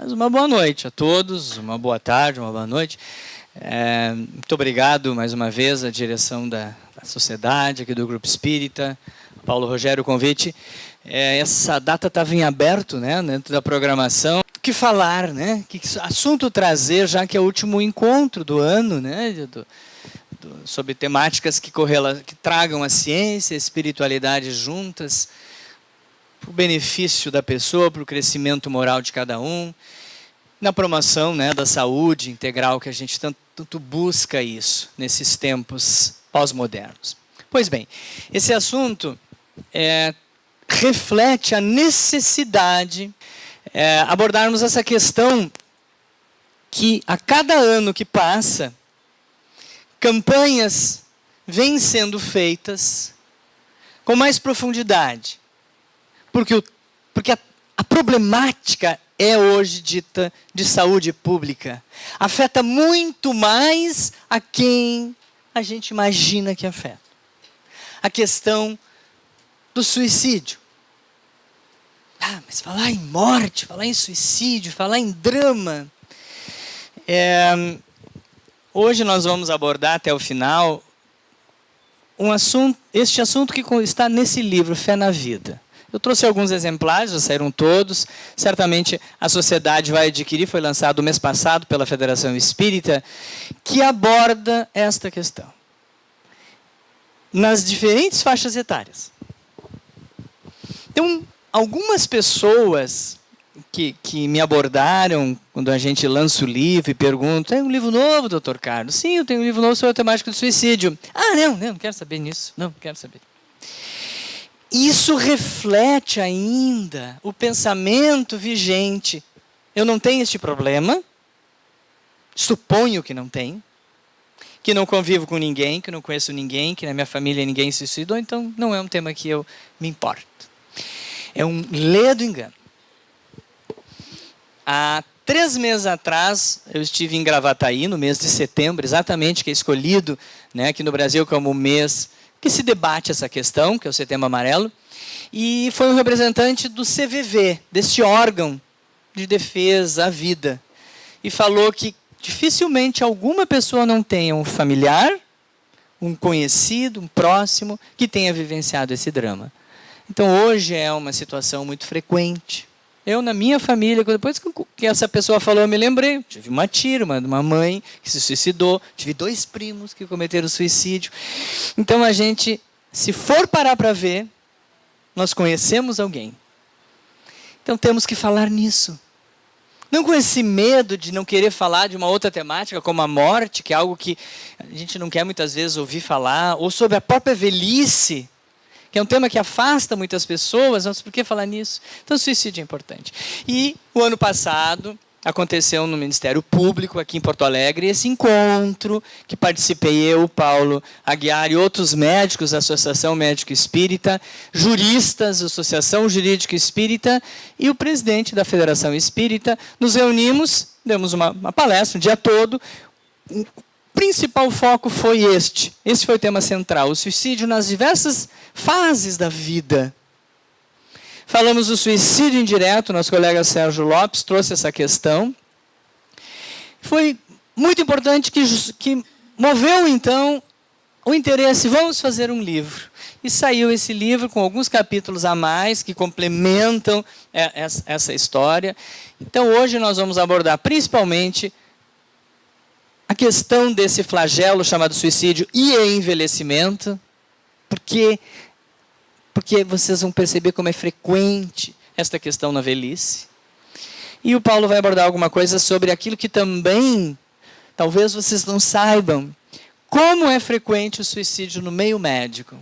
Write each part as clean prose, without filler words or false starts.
Mas uma boa noite a todos, uma boa tarde, uma boa noite. Muito obrigado mais uma vez à direção da sociedade, aqui do Grupo Espírita, Paulo Rogério, o convite. Essa data estava em aberto, né, dentro da programação. O que falar, né? Que assunto trazer, já que é o último encontro do ano, né, sobre temáticas que tragam a ciência e a espiritualidade juntas, para o benefício da pessoa, para o crescimento moral de cada um, na promoção, né, da saúde integral, que a gente tanto busca isso nesses tempos pós-modernos. Pois bem, esse assunto reflete a necessidade abordarmos essa questão que a cada ano que passa, campanhas vêm sendo feitas com mais profundidade. Porque a problemática é hoje dita de saúde pública. Afeta muito mais a quem a gente imagina que afeta. A questão do suicídio. Mas falar em morte, falar em suicídio, falar em drama. Hoje nós vamos abordar até o final este assunto que está nesse livro, Fé na Vida. Eu trouxe alguns exemplares, já saíram todos. Certamente a sociedade vai adquirir, foi lançado mês passado pela Federação Espírita, que aborda esta questão. Nas diferentes faixas etárias. Então, algumas pessoas que me abordaram quando a gente lança o livro e perguntam: tem um livro novo, doutor Carlos? Sim, eu tenho um livro novo sobre a temática do suicídio. Não quero saber nisso. Não quero saber. Isso reflete ainda o pensamento vigente. Eu não tenho este problema, suponho que não tenho, que não convivo com ninguém, que não conheço ninguém, que na minha família ninguém se suicidou, então não é um tema que eu me importo. É um ledo engano. Há 3 meses atrás, eu estive em Gravataí, no mês de setembro, exatamente, que é escolhido, né, aqui no Brasil como o mês que se debate essa questão, que é o Setembro Amarelo, e foi um representante do CVV, desse órgão de defesa à vida, e falou que dificilmente alguma pessoa não tenha um familiar, um conhecido, um próximo, que tenha vivenciado esse drama. Então, hoje é uma situação muito frequente. Eu, na minha família, depois que essa pessoa falou, eu me lembrei. Tive uma tia, uma mãe que se suicidou. Tive 2 primos que cometeram suicídio. Então, a gente, se for parar para ver, nós conhecemos alguém. Então, temos que falar nisso. Não com esse medo de não querer falar de uma outra temática, como a morte, que é algo que a gente não quer muitas vezes ouvir falar, ou sobre a própria velhice, que é um tema que afasta muitas pessoas, mas por que falar nisso? Então, o suicídio é importante. E o ano passado aconteceu no Ministério Público, aqui em Porto Alegre, esse encontro que participei eu, Paulo Aguiar e outros médicos da Associação Médico Espírita, juristas da Associação Jurídico Espírita e o presidente da Federação Espírita. Nos reunimos, demos uma palestra o dia todo. O principal foco foi este. Esse foi o tema central, o suicídio nas diversas fases da vida. Falamos do suicídio indireto, nosso colega Sérgio Lopes trouxe essa questão. Foi muito importante que moveu, então, o interesse. Vamos fazer um livro. E saiu esse livro com alguns capítulos a mais que complementam essa história. Então, hoje nós vamos abordar principalmente a questão desse flagelo chamado suicídio e envelhecimento, porque vocês vão perceber como é frequente esta questão na velhice. E o Paulo vai abordar alguma coisa sobre aquilo que também, talvez vocês não saibam, como é frequente o suicídio no meio médico.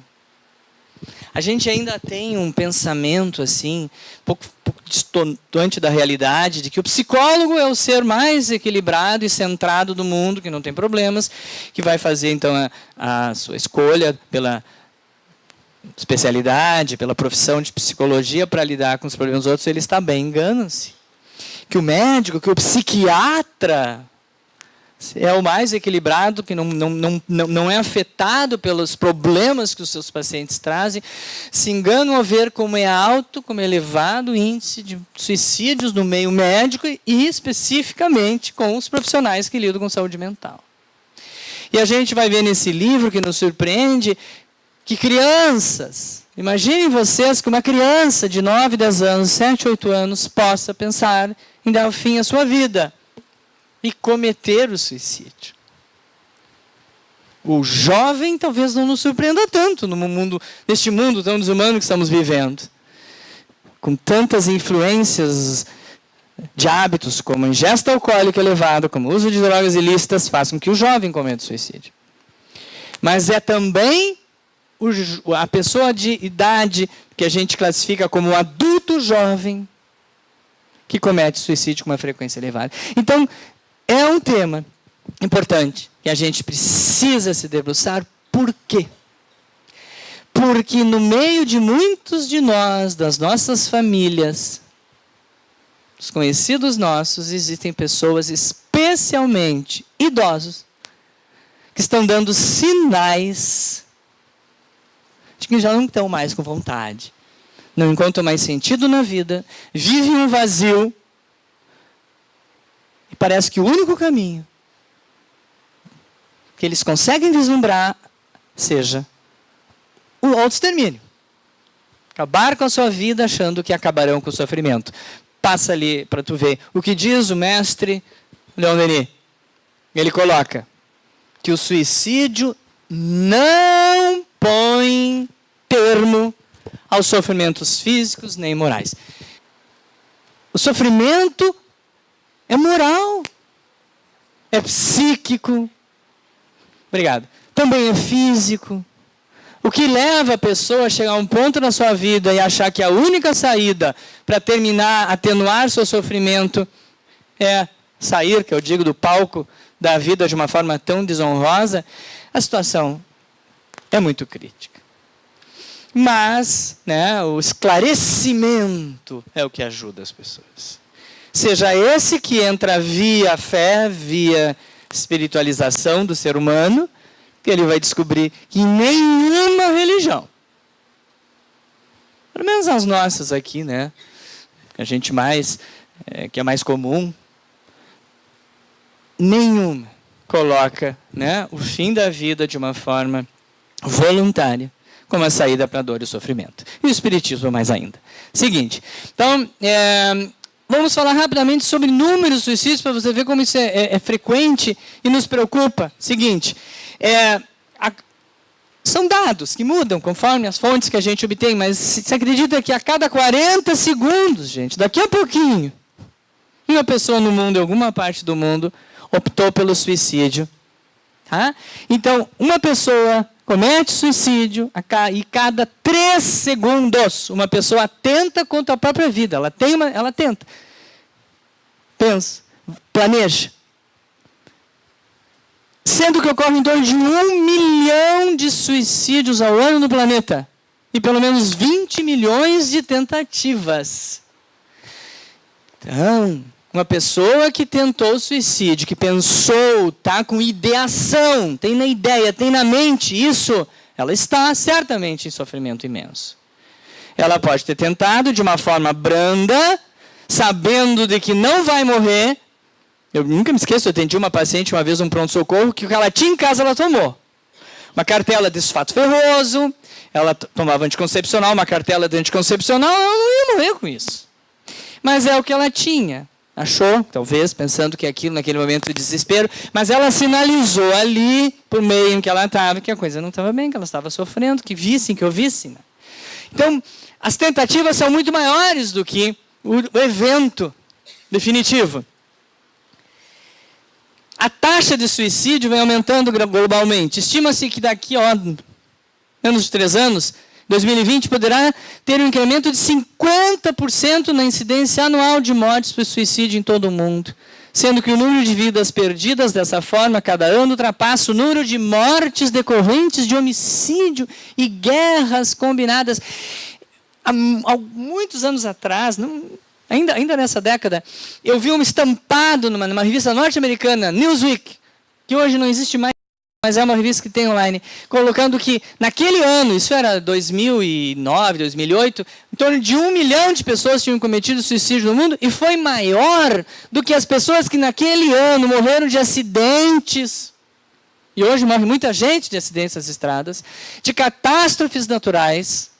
A gente ainda tem um pensamento assim, um pouco distante da realidade, de que o psicólogo é o ser mais equilibrado e centrado do mundo, que não tem problemas, que vai fazer então a sua escolha pela especialidade, pela profissão de psicologia para lidar com os problemas dos outros, ele está bem, enganam-se. Que o médico, que o psiquiatra é o mais equilibrado, que não é afetado pelos problemas que os seus pacientes trazem, se enganam ao ver como é alto, como é elevado o índice de suicídios no meio médico e especificamente com os profissionais que lidam com saúde mental. E a gente vai ver nesse livro que nos surpreende que crianças, imaginem vocês que uma criança de 9, 10 anos, 7, 8 anos possa pensar em dar fim à sua vida e cometer o suicídio. O jovem talvez não nos surpreenda tanto neste mundo tão desumano que estamos vivendo, com tantas influências de hábitos como ingesta alcoólica elevada, como uso de drogas ilícitas, faz com que o jovem cometa suicídio. Mas é também a pessoa de idade que a gente classifica como adulto jovem que comete suicídio com uma frequência elevada. Então, é um tema importante que a gente precisa se debruçar. Por quê? Porque no meio de muitos de nós, das nossas famílias, dos conhecidos nossos, existem pessoas, especialmente idosos, que estão dando sinais de que já não estão mais com vontade, não encontram mais sentido na vida, vivem um vazio, e parece que o único caminho que eles conseguem vislumbrar seja o autoextermínio. Acabar com a sua vida achando que acabarão com o sofrimento. Passa ali para tu ver o que diz o mestre Leon Denis. Ele coloca que o suicídio não põe termo aos sofrimentos físicos nem morais. O sofrimento é moral, é psíquico, obrigado, também é físico. O que leva a pessoa a chegar a um ponto na sua vida e achar que a única saída para terminar, atenuar seu sofrimento é sair, que eu digo, do palco da vida de uma forma tão desonrosa, a situação é muito crítica. Mas, o esclarecimento é o que ajuda as pessoas. Seja esse que entra via fé, via espiritualização do ser humano, que ele vai descobrir que nenhuma religião, pelo menos as nossas aqui, a gente que é mais comum, nenhuma coloca o fim da vida de uma forma voluntária como a saída para a dor e o sofrimento. E o espiritismo mais ainda. Seguinte, então, vamos falar rapidamente sobre números de suicídios para você ver como isso é frequente e nos preocupa. Seguinte, são dados que mudam conforme as fontes que a gente obtém, mas se acredita que a cada 40 segundos, gente, daqui a pouquinho, uma pessoa no mundo, em alguma parte do mundo, optou pelo suicídio. Tá? Então, uma pessoa comete suicídio e cada 3 segundos uma pessoa atenta contra a própria vida. Ela tenta. Pensa, planeja. Sendo que ocorre em torno de 1 milhão de suicídios ao ano no planeta. E pelo menos 20 milhões de tentativas. Então, uma pessoa que tentou suicídio, que pensou, está com ideação, tem na ideia, tem na mente isso, ela está certamente em sofrimento imenso. Ela pode ter tentado de uma forma branda, sabendo de que não vai morrer. Eu nunca me esqueço, eu atendi uma paciente uma vez, um pronto-socorro, que o que ela tinha em casa, ela tomou. Uma cartela de sulfato ferroso, ela tomava anticoncepcional, uma cartela de anticoncepcional, ela não ia morrer com isso. Mas é o que ela tinha. Achou, talvez, pensando que aquilo, naquele momento de desespero, mas ela sinalizou ali, por meio em que ela estava, que a coisa não estava bem, que ela estava sofrendo, que ouvissem. Então, as tentativas são muito maiores do que o evento definitivo. A taxa de suicídio vem aumentando globalmente. Estima-se que daqui a menos de 3 anos, 2020, poderá ter um incremento de 50% na incidência anual de mortes por suicídio em todo o mundo. Sendo que o número de vidas perdidas dessa forma, cada ano, ultrapassa o número de mortes decorrentes de homicídio e guerras combinadas. Há muitos anos atrás, ainda nessa década, eu vi um estampado numa revista norte-americana, Newsweek, que hoje não existe mais, mas é uma revista que tem online, colocando que naquele ano, isso era 2009, 2008, em torno de 1 milhão de pessoas tinham cometido suicídio no mundo, e foi maior do que as pessoas que naquele ano morreram de acidentes. E hoje morre muita gente de acidentes nas estradas, de catástrofes naturais,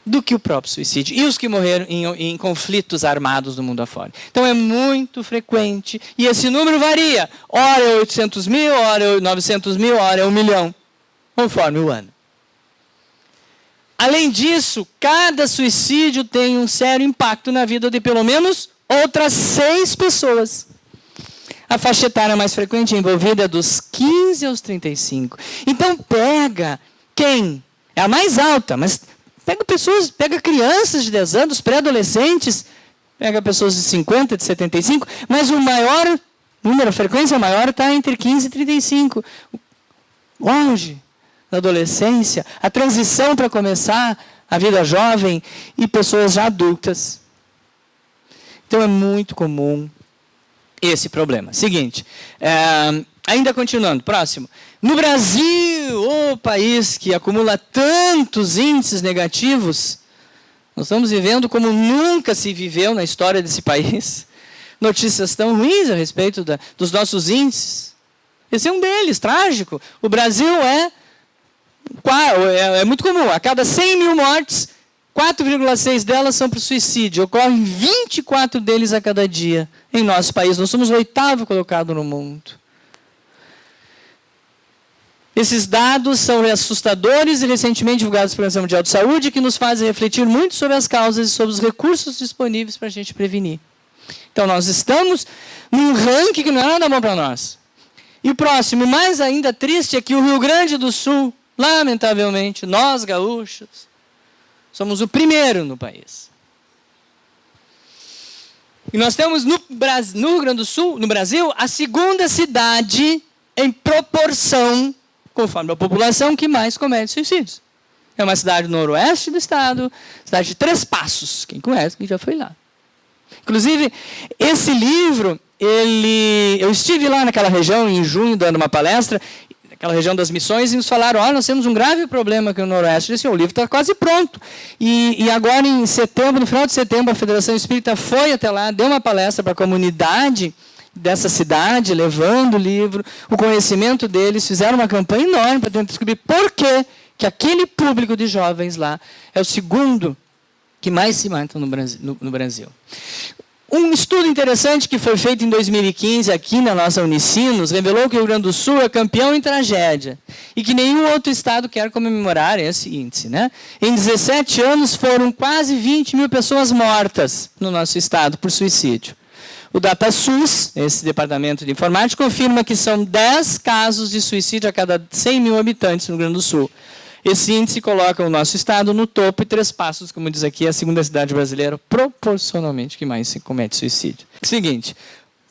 do que o próprio suicídio. E os que morreram em conflitos armados no mundo afora. Então é muito frequente. E esse número varia. Ora é 800 mil, ora é 900 mil, ora é 1 milhão. Conforme o ano. Além disso, cada suicídio tem um sério impacto na vida de pelo menos outras 6 pessoas. A faixa etária mais frequente envolvida é dos 15 aos 35. Então pega quem? É a mais alta, mas pega crianças de 10 anos, pré-adolescentes, pega pessoas de 50, de 75, mas o maior número, a frequência maior está entre 15 e 35. O auge da adolescência, a transição para começar a vida jovem e pessoas já adultas. Então é muito comum esse problema. Seguinte, ainda continuando, próximo. No Brasil, o país que acumula tantos índices negativos, nós estamos vivendo como nunca se viveu na história desse país. Notícias tão ruins a respeito dos nossos índices. Esse é um deles, trágico. O Brasil é muito comum. A cada 100 mil mortes, 4,6 delas são para o suicídio. Ocorrem 24 deles a cada dia em nosso país. Nós somos o 8º colocado no mundo. Esses dados são assustadores e recentemente divulgados pela Organização Mundial de Saúde, que nos fazem refletir muito sobre as causas e sobre os recursos disponíveis para a gente prevenir. Então, nós estamos num ranking que não é nada bom para nós. E o próximo, mais ainda triste, é que o Rio Grande do Sul, lamentavelmente, nós gaúchos, somos o primeiro no país. E nós temos no Rio Grande do Sul, no Brasil, a segunda cidade em proporção, conforme a população, que mais comete suicídios. É uma cidade no noroeste do estado, cidade de 3 Passos. Quem conhece, quem já foi lá. Inclusive, esse livro, eu estive lá naquela região em junho dando uma palestra, naquela região das missões, e nos falaram, nós temos um grave problema aqui no noroeste. Eu disse, o livro está quase pronto. E agora em setembro, no final de setembro, a Federação Espírita foi até lá, deu uma palestra para a comunidade dessa cidade, levando o livro, o conhecimento deles, fizeram uma campanha enorme para tentar descobrir por que aquele público de jovens lá é o segundo que mais se mata no Brasil. Um estudo interessante que foi feito em 2015 aqui na nossa Unicinos revelou que o Rio Grande do Sul é campeão em tragédia e que nenhum outro estado quer comemorar esse índice, né? Em 17 anos foram quase 20 mil pessoas mortas no nosso estado por suicídio. O DataSUS, esse departamento de informática, confirma que são 10 casos de suicídio a cada 100 mil habitantes no Rio Grande do Sul. Esse índice coloca o nosso estado no topo e 3 Passos, como diz aqui, é a segunda cidade brasileira proporcionalmente que mais se comete suicídio. Seguinte,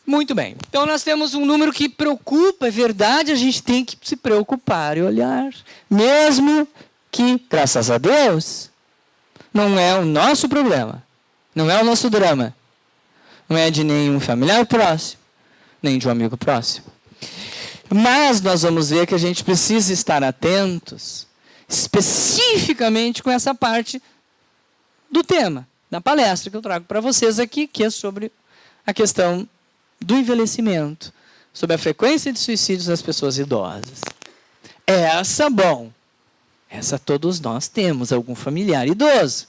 muito bem. Então nós temos um número que preocupa, é verdade, a gente tem que se preocupar e olhar. Mesmo que, graças a Deus, não é o nosso problema, não é o nosso drama. Não é de nenhum familiar próximo, nem de um amigo próximo. Mas nós vamos ver que a gente precisa estar atentos, especificamente com essa parte do tema, da palestra que eu trago para vocês aqui, que é sobre a questão do envelhecimento, sobre a frequência de suicídios nas pessoas idosas. Essa todos nós temos, algum familiar idoso.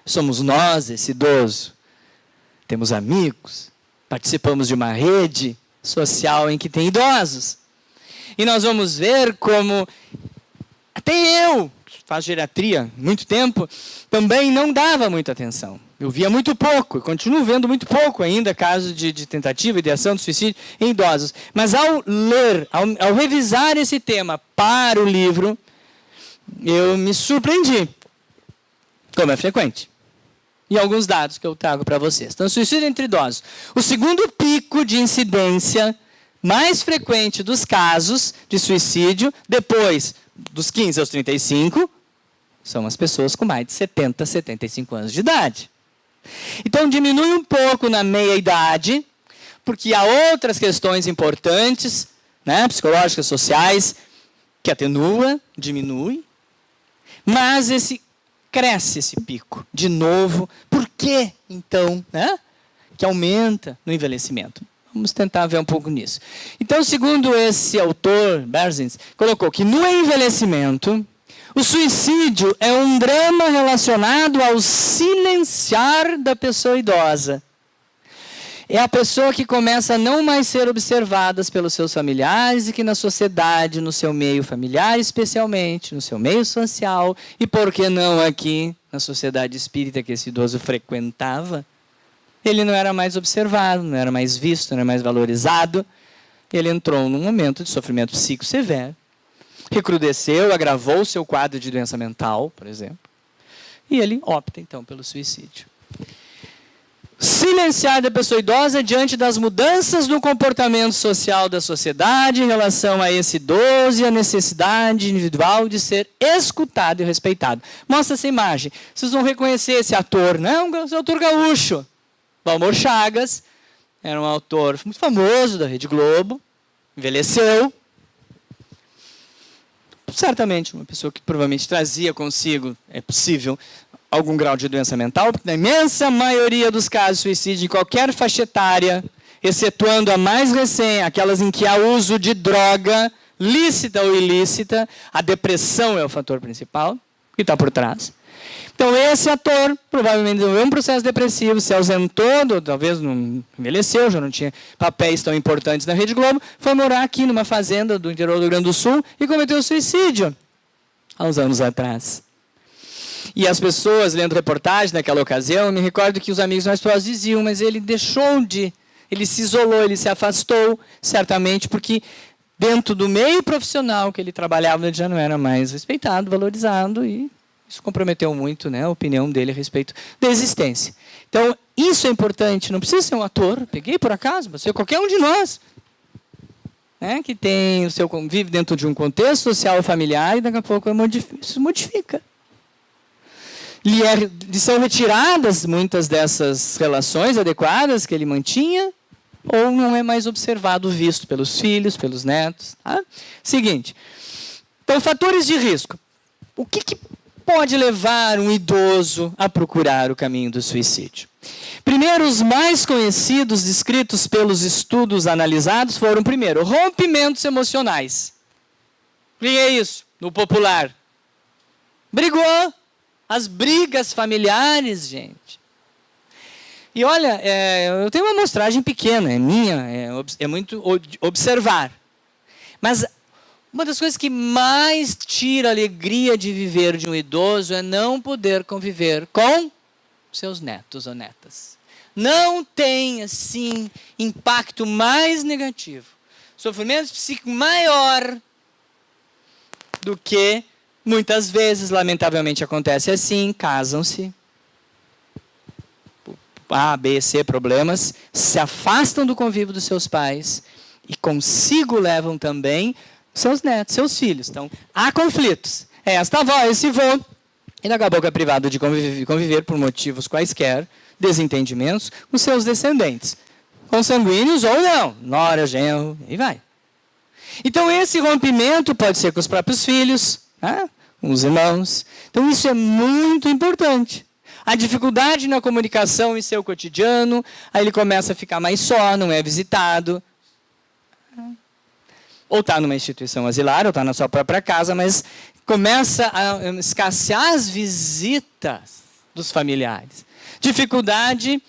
Somos nós esse idoso. Temos amigos, participamos de uma rede social em que tem idosos. E nós vamos ver como até eu, que faço geriatria há muito tempo, também não dava muita atenção. Eu via muito pouco, e continuo vendo muito pouco ainda casos de tentativa e de ação de suicídio em idosos. Mas ao ler, ao revisar esse tema para o livro, eu me surpreendi. Como é frequente. E alguns dados que eu trago para vocês. Então, suicídio entre idosos. O segundo pico de incidência mais frequente dos casos de suicídio, depois dos 15 aos 35, são as pessoas com mais de 70, 75 anos de idade. Então, diminui um pouco na meia-idade, porque há outras questões importantes, né, psicológicas, sociais, que atenua, diminui, mas cresce esse pico de novo. Por que, então, né, que aumenta no envelhecimento? Vamos tentar ver um pouco nisso. Então, segundo esse autor, Berzins, colocou que no envelhecimento, o suicídio é um drama relacionado ao silenciar da pessoa idosa. É a pessoa que começa a não mais ser observada pelos seus familiares e que na sociedade, no seu meio familiar especialmente, no seu meio social, e por que não aqui, na sociedade espírita que esse idoso frequentava, ele não era mais observado, não era mais visto, não era mais valorizado. Ele entrou num momento de sofrimento psíquico severo, recrudesceu, agravou o seu quadro de doença mental, por exemplo, e ele opta então pelo suicídio. Silenciar da pessoa idosa diante das mudanças no comportamento social da sociedade em relação a esse idoso e a necessidade individual de ser escutado e respeitado. Mostra essa imagem. Vocês vão reconhecer esse ator, né? Um ator gaúcho. Valmor Chagas, era um autor muito famoso da Rede Globo, envelheceu. Certamente uma pessoa que provavelmente trazia consigo, é possível, algum grau de doença mental, porque na imensa maioria dos casos de suicídio em qualquer faixa etária, excetuando a mais recente, aquelas em que há uso de droga, lícita ou ilícita, a depressão é o fator principal que está por trás. Então esse ator provavelmente desenvolveu um processo depressivo, se ausentou, talvez não envelheceu, já não tinha papéis tão importantes na Rede Globo, foi morar aqui numa fazenda do interior do Rio Grande do Sul e cometeu suicídio há uns anos atrás. E as pessoas, lendo reportagem naquela ocasião, eu me recordo que os amigos mais próximos diziam, mas ele ele se isolou, ele se afastou, certamente porque dentro do meio profissional que ele trabalhava, ele já não era mais respeitado, valorizado, e isso comprometeu muito, né, a opinião dele a respeito da existência. Então, isso é importante, não precisa ser um ator, peguei por acaso, pode ser qualquer um de nós, né, que tem o seu convívio dentro de um contexto social e familiar, e daqui a pouco isso modifica. Lhe são retiradas muitas dessas relações adequadas que ele mantinha, ou não é mais observado, visto pelos filhos, pelos netos. Tá? Seguinte, então, fatores de risco. O que pode levar um idoso a procurar o caminho do suicídio? Primeiro, os mais conhecidos, descritos pelos estudos analisados, foram, primeiro, rompimentos emocionais. O que é isso? No popular. Brigou. As brigas familiares, gente. E olha, eu tenho uma amostragem pequena, é minha, é muito observar. Mas uma das coisas que mais tira a alegria de viver de um idoso é não poder conviver com seus netos ou netas. Não tem, assim, impacto mais negativo, sofrimento psíquico maior do que... Muitas vezes, lamentavelmente, acontece assim, casam-se, A, B, C, problemas, se afastam do convívio dos seus pais e consigo levam também seus netos, seus filhos. Então, há conflitos. É esta avó, esse vô, e daqui a pouco é privado de conviver por motivos quaisquer, desentendimentos, com seus descendentes, consanguíneos ou não, nora, genro, e vai. Então, esse rompimento pode ser com os próprios filhos, né? Os irmãos. Então, isso é muito importante. A dificuldade na comunicação em seu cotidiano, aí ele começa a ficar mais só, não é visitado. Ou está numa instituição asilar, ou está na sua própria casa, mas começa a escassear as visitas dos familiares. Dificuldade...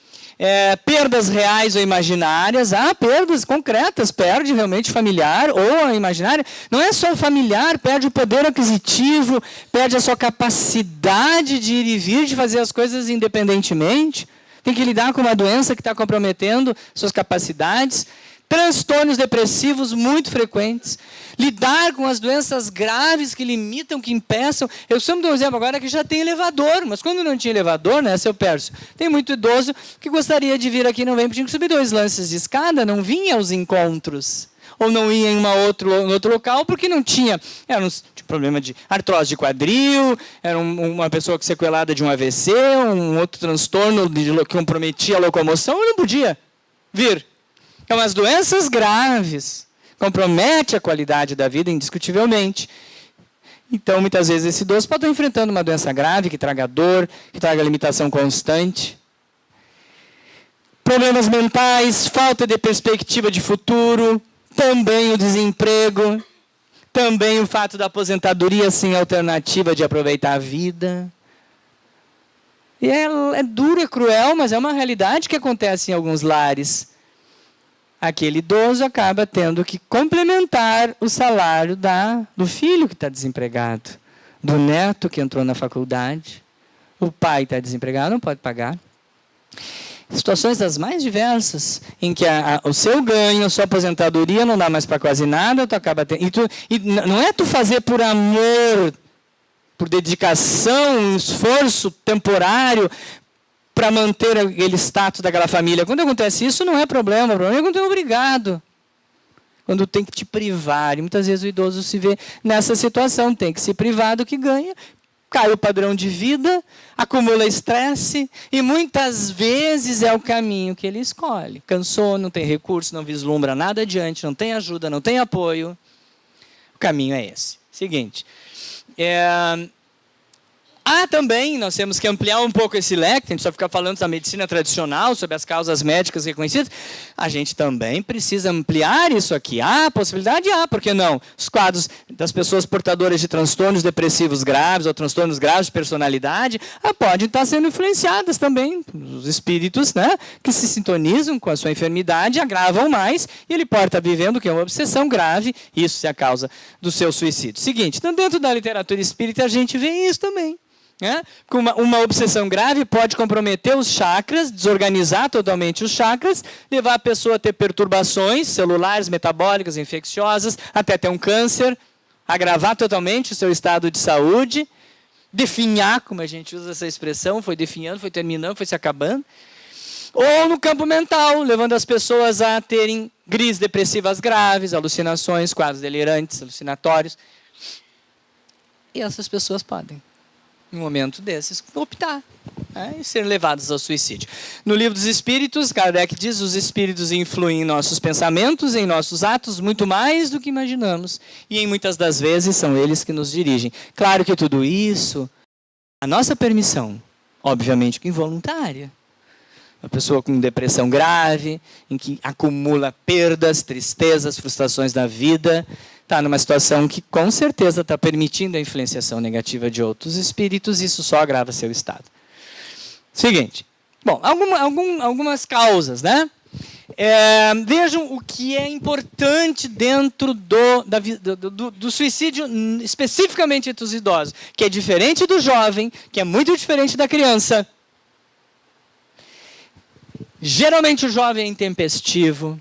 perdas reais ou imaginárias, perdas concretas, perde realmente familiar ou a imaginária. Não é só o familiar, perde o poder aquisitivo, perde a sua capacidade de ir e vir, de fazer as coisas independentemente. Tem que lidar com uma doença que está comprometendo suas capacidades. Transtornos depressivos muito frequentes. Lidar com as doenças graves que limitam, que impeçam. Eu sempre dou um exemplo agora que já tem elevador, mas quando não tinha elevador, né, seu Pércio, tem muito idoso que gostaria de vir aqui e não vem, porque tinha que subir 2 lances de escada, não vinha aos encontros. Ou não ia em outro local, porque não tinha. Era tinha problema de artrose de quadril, era uma pessoa sequelada de um AVC, um outro transtorno que comprometia a locomoção, e não podia vir. Então, as doenças graves comprometem a qualidade da vida indiscutivelmente. Então, muitas vezes, esse idoso pode estar enfrentando uma doença grave, que traga dor, que traga limitação constante. Problemas mentais, falta de perspectiva de futuro, também o desemprego, também o fato da aposentadoria sem alternativa de aproveitar a vida. E é duro, é cruel, mas é uma realidade que acontece em alguns lares. Aquele idoso acaba tendo que complementar o salário do filho que está desempregado, do neto que entrou na faculdade. O pai está desempregado, não pode pagar. Situações das mais diversas, em que o seu ganho, a sua aposentadoria não dá mais para quase nada, tu acaba tendo, e não é tu fazer por amor, por dedicação, um esforço temporário, para manter aquele status daquela família. Quando acontece isso, não é problema. O problema é quando é obrigado. Quando tem que te privar. E muitas vezes o idoso se vê nessa situação. Tem que se privar do que ganha. Cai o padrão de vida, acumula estresse. E muitas vezes é o caminho que ele escolhe. Cansou, não tem recurso, não vislumbra nada adiante, não tem ajuda, não tem apoio. O caminho é esse. Seguinte. Também, nós temos que ampliar um pouco esse leque, a gente só fica falando da medicina tradicional, sobre as causas médicas reconhecidas, a gente também precisa ampliar isso aqui. Há possibilidade? Há, por que não? Os quadros das pessoas portadoras de transtornos depressivos graves ou transtornos graves de personalidade podem estar sendo influenciadas também. Os espíritos, né, que se sintonizam com a sua enfermidade agravam mais e ele pode estar vivendo o que é uma obsessão grave, isso é a causa do seu suicídio. Seguinte, então dentro da literatura espírita a gente vê isso também. Uma obsessão grave pode comprometer os chakras, desorganizar totalmente os chakras, levar a pessoa a ter perturbações celulares, metabólicas, infecciosas, até ter um câncer, agravar totalmente o seu estado de saúde, definhar, como a gente usa essa expressão, foi definhando, foi terminando, foi se acabando. Ou no campo mental, levando as pessoas a terem crises depressivas graves, alucinações, quadros delirantes, alucinatórios. E essas pessoas podem, em um momento desses, optar e ser levados ao suicídio. No Livro dos Espíritos, Kardec diz: os espíritos influem em nossos pensamentos, em nossos atos, muito mais do que imaginamos. E em muitas das vezes são eles que nos dirigem. Claro que tudo isso, a nossa permissão, obviamente que involuntária. Uma pessoa com depressão grave, em que acumula perdas, tristezas, frustrações da vida, está numa situação que com certeza está permitindo a influenciação negativa de outros espíritos, e isso só agrava seu estado. Seguinte, bom, algumas causas, né? Vejam o que é importante dentro do suicídio, especificamente entre os idosos, que é diferente do jovem, que é muito diferente da criança. Geralmente o jovem é intempestivo,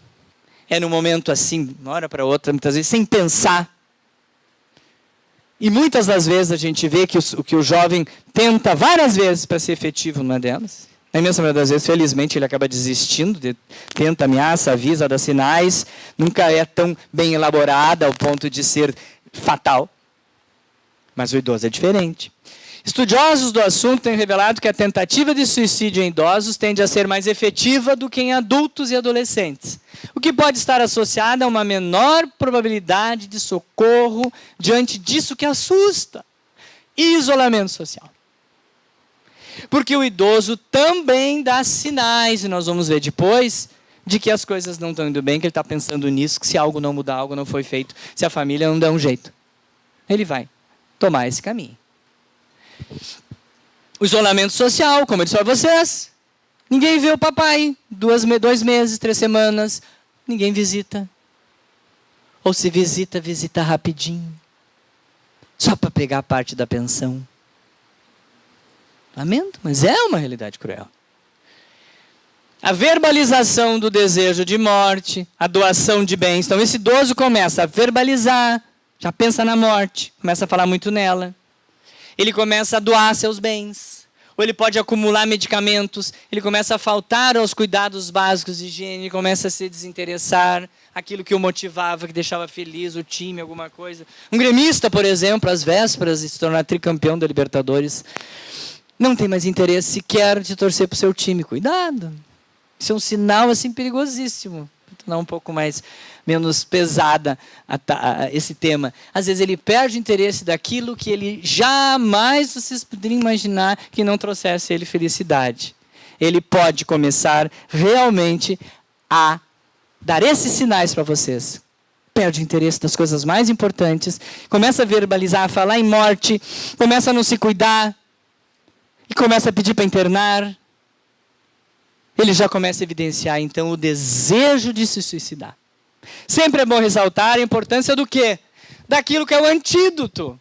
é no momento assim, de uma hora para outra, muitas vezes sem pensar. E muitas das vezes a gente vê que o jovem tenta várias vezes para ser efetivo numa delas. Na imensa maioria das vezes, felizmente, ele acaba desistindo, tenta, ameaça, avisa, dá sinais, nunca é tão bem elaborada ao ponto de ser fatal. Mas o idoso é diferente. Estudiosos do assunto têm revelado que a tentativa de suicídio em idosos tende a ser mais efetiva do que em adultos e adolescentes, o que pode estar associado a uma menor probabilidade de socorro diante disso que assusta, e isolamento social. Porque o idoso também dá sinais, e nós vamos ver depois, de que as coisas não estão indo bem, que ele está pensando nisso, que se algo não mudar, algo não foi feito, se a família não der um jeito, ele vai tomar esse caminho. O isolamento social, como eu disse para vocês, ninguém vê o papai, 2 meses, 3 semanas, ninguém visita. Ou se visita, visita rapidinho, só para pegar parte da pensão. Lamento, mas é uma realidade cruel. A verbalização do desejo de morte, a doação de bens. Então esse idoso começa a verbalizar, já pensa na morte, começa a falar muito nela. Ele começa a doar seus bens, ou ele pode acumular medicamentos, ele começa a faltar aos cuidados básicos de higiene, ele começa a se desinteressar, aquilo que o motivava, que deixava feliz, o time, alguma coisa. Um gremista, por exemplo, às vésperas de se tornar tricampeão da Libertadores, não tem mais interesse sequer de torcer para o seu time. Cuidado, isso é um sinal assim perigosíssimo. tornar um pouco menos pesada esse tema. Às vezes ele perde o interesse daquilo que ele jamais, vocês poderiam imaginar, que não trouxesse ele felicidade. Ele pode começar realmente a dar esses sinais para vocês. Perde o interesse das coisas mais importantes, começa a verbalizar, a falar em morte, começa a não se cuidar, e começa a pedir para internar. Ele já começa a evidenciar, então, o desejo de se suicidar. Sempre é bom ressaltar a importância do quê? Daquilo que é o antídoto.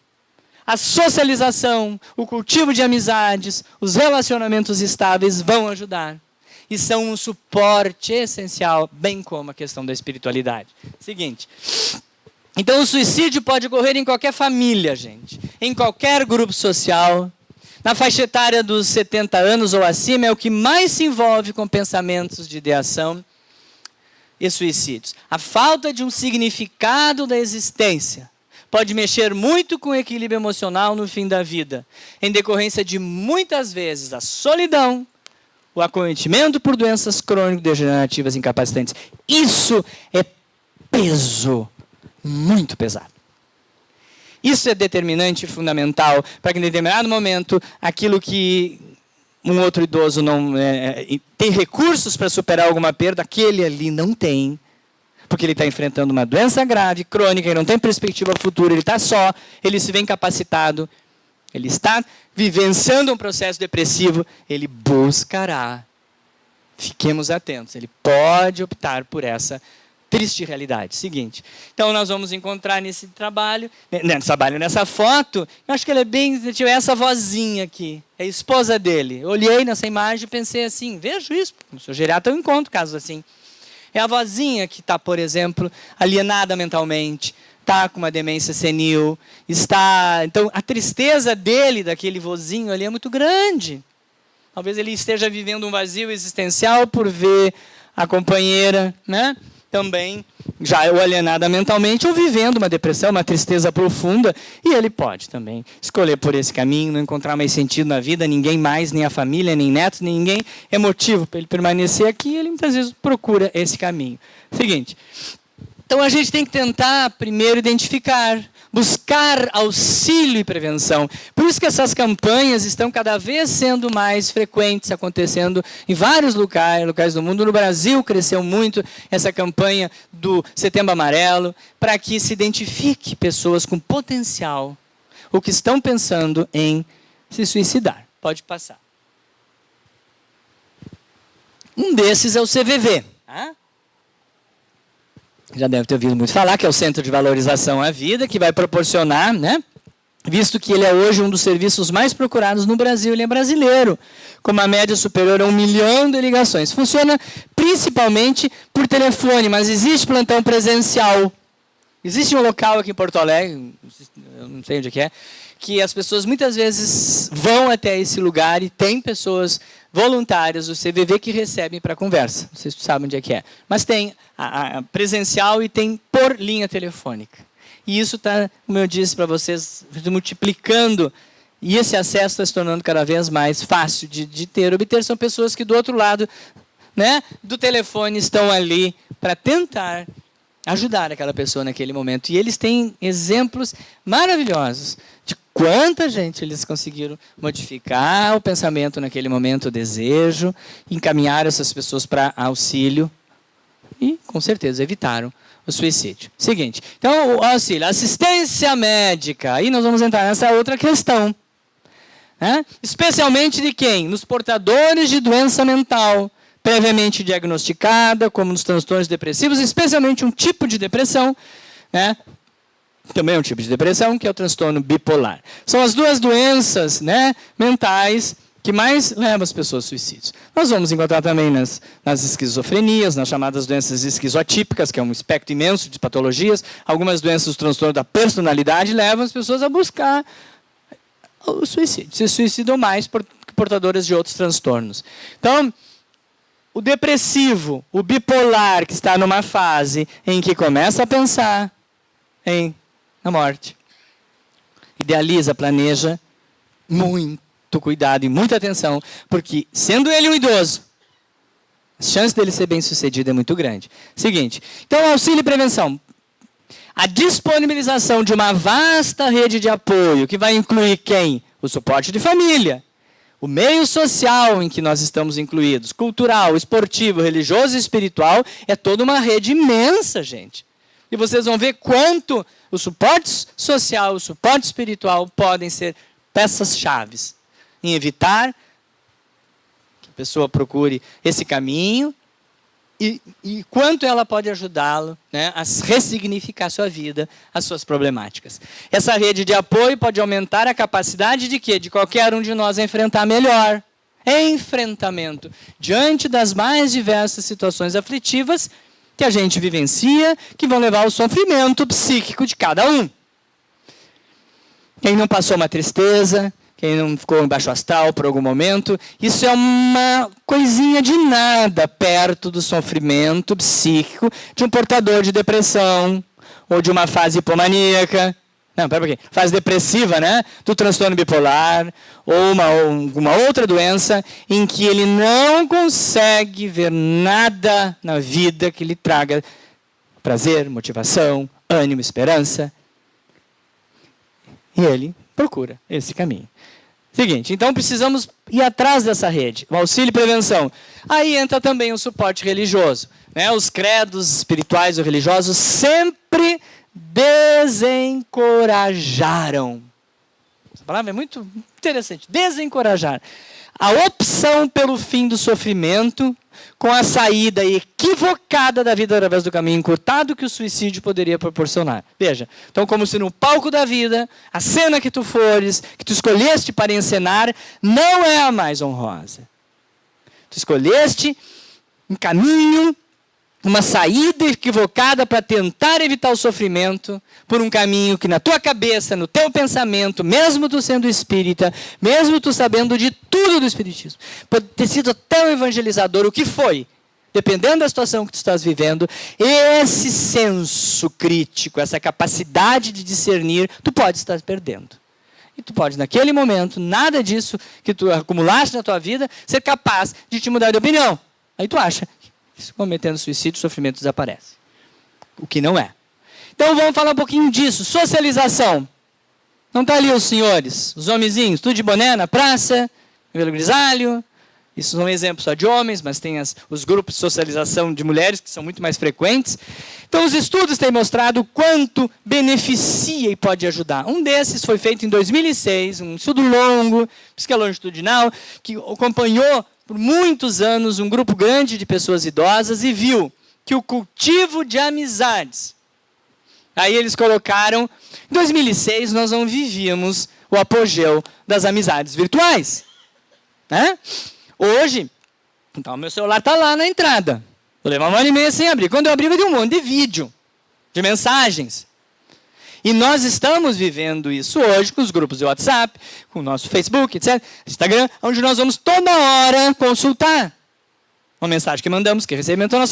A socialização, o cultivo de amizades, os relacionamentos estáveis vão ajudar. E são um suporte essencial, bem como a questão da espiritualidade. Seguinte. Então, o suicídio pode ocorrer em qualquer família, gente. Em qualquer grupo social. Na faixa etária dos 70 anos ou acima, é o que mais se envolve com pensamentos de ideação e suicídios. A falta de um significado da existência pode mexer muito com o equilíbrio emocional no fim da vida, em decorrência de, muitas vezes, a solidão, o acometimento por doenças crônico-degenerativas incapacitantes. Isso é peso, muito pesado. Isso é determinante e fundamental para que, em determinado momento, aquilo que um outro idoso não tem recursos para superar alguma perda, aquele ali não tem, porque ele está enfrentando uma doença grave, crônica, e não tem perspectiva futura, ele está só, ele se vê incapacitado, ele está vivenciando um processo depressivo, ele buscará. Fiquemos atentos, ele pode optar por essa triste realidade. Seguinte, então nós vamos encontrar nesse trabalho, nessa foto, eu acho que ele é bem, essa vozinha aqui, é a esposa dele. Eu olhei nessa imagem e pensei assim, vejo isso, no seu geriatra eu encontro casos assim. É a vozinha que está, por exemplo, alienada mentalmente, está com uma demência senil, está... Então, a tristeza dele, daquele vozinho ali, é muito grande. Talvez ele esteja vivendo um vazio existencial por ver a companheira, né? Também já ou alienada mentalmente ou vivendo uma depressão, uma tristeza profunda, e ele pode também escolher por esse caminho, não encontrar mais sentido na vida, ninguém mais, nem a família, nem netos, nem ninguém é motivo para ele permanecer aqui, ele muitas vezes procura esse caminho. Seguinte, então a gente tem que tentar primeiro identificar, buscar auxílio e prevenção. Por isso que essas campanhas estão cada vez sendo mais frequentes, acontecendo em vários locais do mundo. No Brasil cresceu muito essa campanha do Setembro Amarelo, para que se identifique pessoas com potencial, ou que estão pensando em se suicidar. Pode passar. Um desses é o CVV. Já deve ter ouvido muito falar, que é o Centro de Valorização à Vida, que vai proporcionar, né, visto que ele é hoje um dos serviços mais procurados no Brasil, ele é brasileiro, com uma média superior a 1 milhão de ligações. Funciona principalmente por telefone, mas existe plantão presencial. Existe um local aqui em Porto Alegre, eu não sei onde é, que as pessoas muitas vezes vão até esse lugar e tem pessoas voluntárias do CVV que recebem para conversa. Vocês sabem onde é que é. Mas tem a presencial e tem por linha telefônica. E isso está, como eu disse para vocês, multiplicando. E esse acesso está se tornando cada vez mais fácil de obter. São pessoas que do outro lado, né, do telefone estão ali para tentar ajudar aquela pessoa naquele momento. E eles têm exemplos maravilhosos de quanta gente eles conseguiram modificar o pensamento naquele momento, o desejo, encaminhar essas pessoas para auxílio e, com certeza, evitaram o suicídio. Seguinte, então, o auxílio, assistência médica. Aí nós vamos entrar nessa outra questão. Né? Especialmente de quem? Nos portadores de doença mental, previamente diagnosticada, como nos transtornos depressivos, especialmente um tipo de depressão, né? Também é um tipo de depressão, que é o transtorno bipolar. São as duas doenças, né, mentais que mais levam as pessoas a suicídios. Nós vamos encontrar também nas esquizofrenias, nas chamadas doenças esquizoatípicas, que é um espectro imenso de patologias. Algumas doenças do transtorno da personalidade levam as pessoas a buscar o suicídio. Se suicidam mais portadoras de outros transtornos. Então, o depressivo, o bipolar, que está numa fase em que começa a pensar na morte, idealiza, planeja, muito cuidado e muita atenção, porque, sendo ele um idoso, A chance dele ser bem-sucedido é muito grande. Seguinte, então auxílio e prevenção. A disponibilização de uma vasta rede de apoio, que vai incluir quem? O suporte de família, o meio social em que nós estamos incluídos, cultural, esportivo, religioso e espiritual, é toda uma rede imensa, gente. E vocês vão ver quanto o suporte social, o suporte espiritual podem ser peças-chaves em evitar que a pessoa procure esse caminho e quanto ela pode ajudá-lo, né, a ressignificar a sua vida, as suas problemáticas. Essa rede de apoio pode aumentar a capacidade de quê? De qualquer um de nós enfrentar melhor. Enfrentamento diante das mais diversas situações aflitivas que a gente vivencia, que vão levar ao sofrimento psíquico de cada um. Quem não passou uma tristeza, quem não ficou em baixo astral por algum momento, isso é uma coisinha de nada perto do sofrimento psíquico de um portador de depressão, ou de uma fase hipomaníaca, não, pera um pouquinho, fase depressiva, né? Do transtorno bipolar, ou uma outra doença em que ele não consegue ver nada na vida que lhe traga prazer, motivação, ânimo, esperança. E ele procura esse caminho. Seguinte, então precisamos ir atrás dessa rede, o auxílio e prevenção. Aí entra também o suporte religioso, né? Os credos espirituais ou religiosos sempre desencorajaram. Essa palavra é muito interessante. Desencorajar. A opção pelo fim do sofrimento com a saída equivocada da vida através do caminho encurtado que o suicídio poderia proporcionar. Veja, então como se no palco da vida, a cena que tu fores, que tu escolheste para encenar, não é a mais honrosa. Tu escolheste um caminho, uma saída equivocada para tentar evitar o sofrimento por um caminho que na tua cabeça, no teu pensamento, mesmo tu sendo espírita, mesmo tu sabendo de tudo do espiritismo, pode ter sido até um evangelizador, o que foi? Dependendo da situação que tu estás vivendo, esse senso crítico, essa capacidade de discernir, tu pode estar perdendo. E tu pode, naquele momento, nada disso que tu acumulaste na tua vida, ser capaz de te mudar de opinião. Aí tu acha que cometendo suicídio, o sofrimento desaparece. O que não é. Então vamos falar um pouquinho disso. Socialização. Não está ali os senhores, os homenzinhos, tudo de boné na praça, cabelo grisalho. Isso são exemplos só de homens, mas tem os grupos de socialização de mulheres, que são muito mais frequentes. Então, os estudos têm mostrado o quanto beneficia e pode ajudar. Um desses foi feito em 2006, um estudo longo, longitudinal, que acompanhou por muitos anos um grupo grande de pessoas idosas e viu que o cultivo de amizades. Aí eles colocaram, em 2006 nós não vivíamos o apogeu das amizades virtuais, né? Hoje, então meu celular está lá na entrada. Vou levar 1h30 sem abrir. Quando eu abrir, vai ter um monte de vídeo, de mensagens. E nós estamos vivendo isso hoje com os grupos de WhatsApp, com o nosso Facebook, etc., Instagram, onde nós vamos toda hora consultar uma mensagem que mandamos, que recebemos. Então nós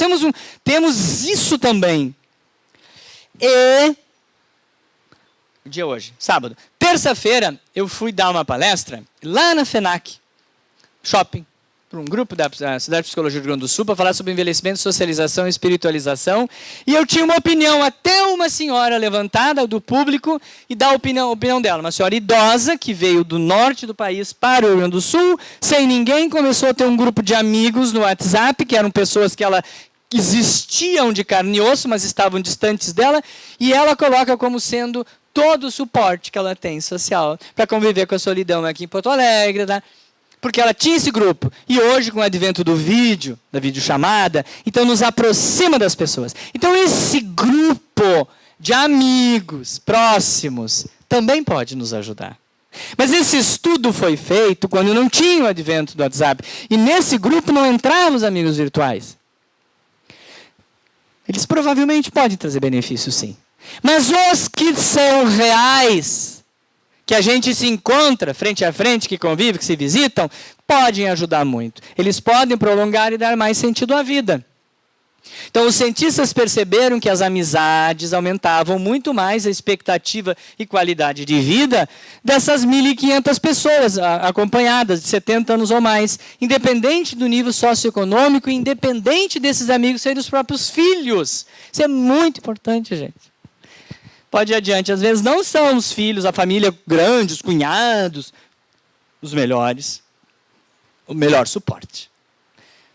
temos isso também. E dia hoje, sábado. Terça-feira, eu fui dar uma palestra lá na FENAC, shopping, para um grupo da Cidade de Psicologia do Rio Grande do Sul, para falar sobre envelhecimento, socialização e espiritualização. E eu tinha uma opinião, até uma senhora levantada do público, e dar a opinião dela. Uma senhora idosa, que veio do norte do país para o Rio Grande do Sul, sem ninguém, começou a ter um grupo de amigos no WhatsApp, que eram pessoas que ela existiam de carne e osso, mas estavam distantes dela, e ela coloca como sendo todo o suporte que ela tem social para conviver com a solidão aqui em Porto Alegre, tá? Porque ela tinha esse grupo. E hoje, com o advento do vídeo, da videochamada, então nos aproxima das pessoas. Então esse grupo de amigos próximos também pode nos ajudar. Mas esse estudo foi feito quando não tinha o advento do WhatsApp. E nesse grupo não entravam os amigos virtuais. Eles provavelmente podem trazer benefício, sim. Mas os que são reais, que a gente se encontra frente a frente, que convive, que se visitam, podem ajudar muito. Eles podem prolongar e dar mais sentido à vida. Então, os cientistas perceberam que as amizades aumentavam muito mais a expectativa e qualidade de vida dessas 1.500 pessoas acompanhadas, de 70 anos ou mais, independente do nível socioeconômico, independente desses amigos serem os próprios filhos. Isso é muito importante, gente. Pode ir adiante. Às vezes não são os filhos, a família grande, os cunhados, os melhores, o melhor suporte.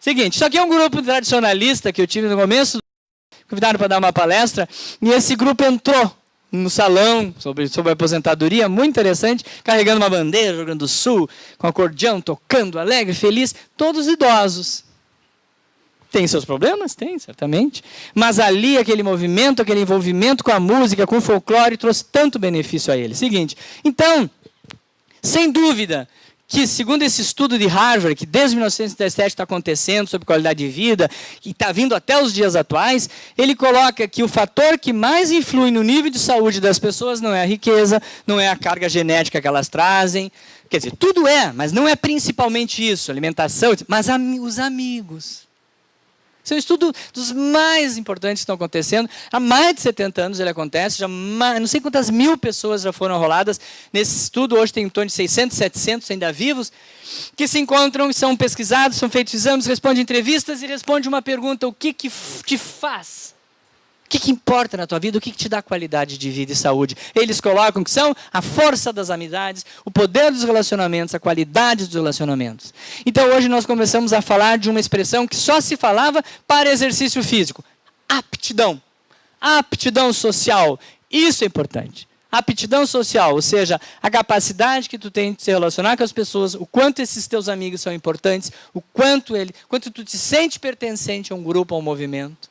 Seguinte, isso aqui é um grupo tradicionalista que eu tive no começo, convidaram para dar uma palestra, e esse grupo entrou no salão sobre aposentadoria, muito interessante, carregando uma bandeira, Rio Grande do Sul, com acordeão, tocando, alegre, feliz, todos idosos. Tem seus problemas? Tem, certamente. Mas ali, aquele movimento, aquele envolvimento com a música, com o folclore, trouxe tanto benefício a eles. Seguinte, então, sem dúvida, que segundo esse estudo de Harvard, que desde 1937 está acontecendo sobre qualidade de vida, e está vindo até os dias atuais, ele coloca que o fator que mais influi no nível de saúde das pessoas não é a riqueza, não é a carga genética que elas trazem, quer dizer, tudo é, mas não é principalmente isso, alimentação, mas os amigos. Esse é um estudo dos mais importantes que estão acontecendo. Há mais de 70 anos ele acontece. Já não sei quantas mil pessoas já foram roladas nesse estudo. Hoje tem em torno de 600, 700 ainda vivos, que se encontram, são pesquisados, são feitos exames, respondem entrevistas e respondem uma pergunta: o que te faz? O que importa na tua vida? O que te dá qualidade de vida e saúde? Eles colocam que são a força das amizades, o poder dos relacionamentos, a qualidade dos relacionamentos. Então hoje nós começamos a falar de uma expressão que só se falava para exercício físico. Aptidão. Aptidão social. Isso é importante. Aptidão social, ou seja, a capacidade que tu tem de se relacionar com as pessoas, o quanto esses teus amigos são importantes, o quanto tu te sente pertencente a um grupo, a um movimento.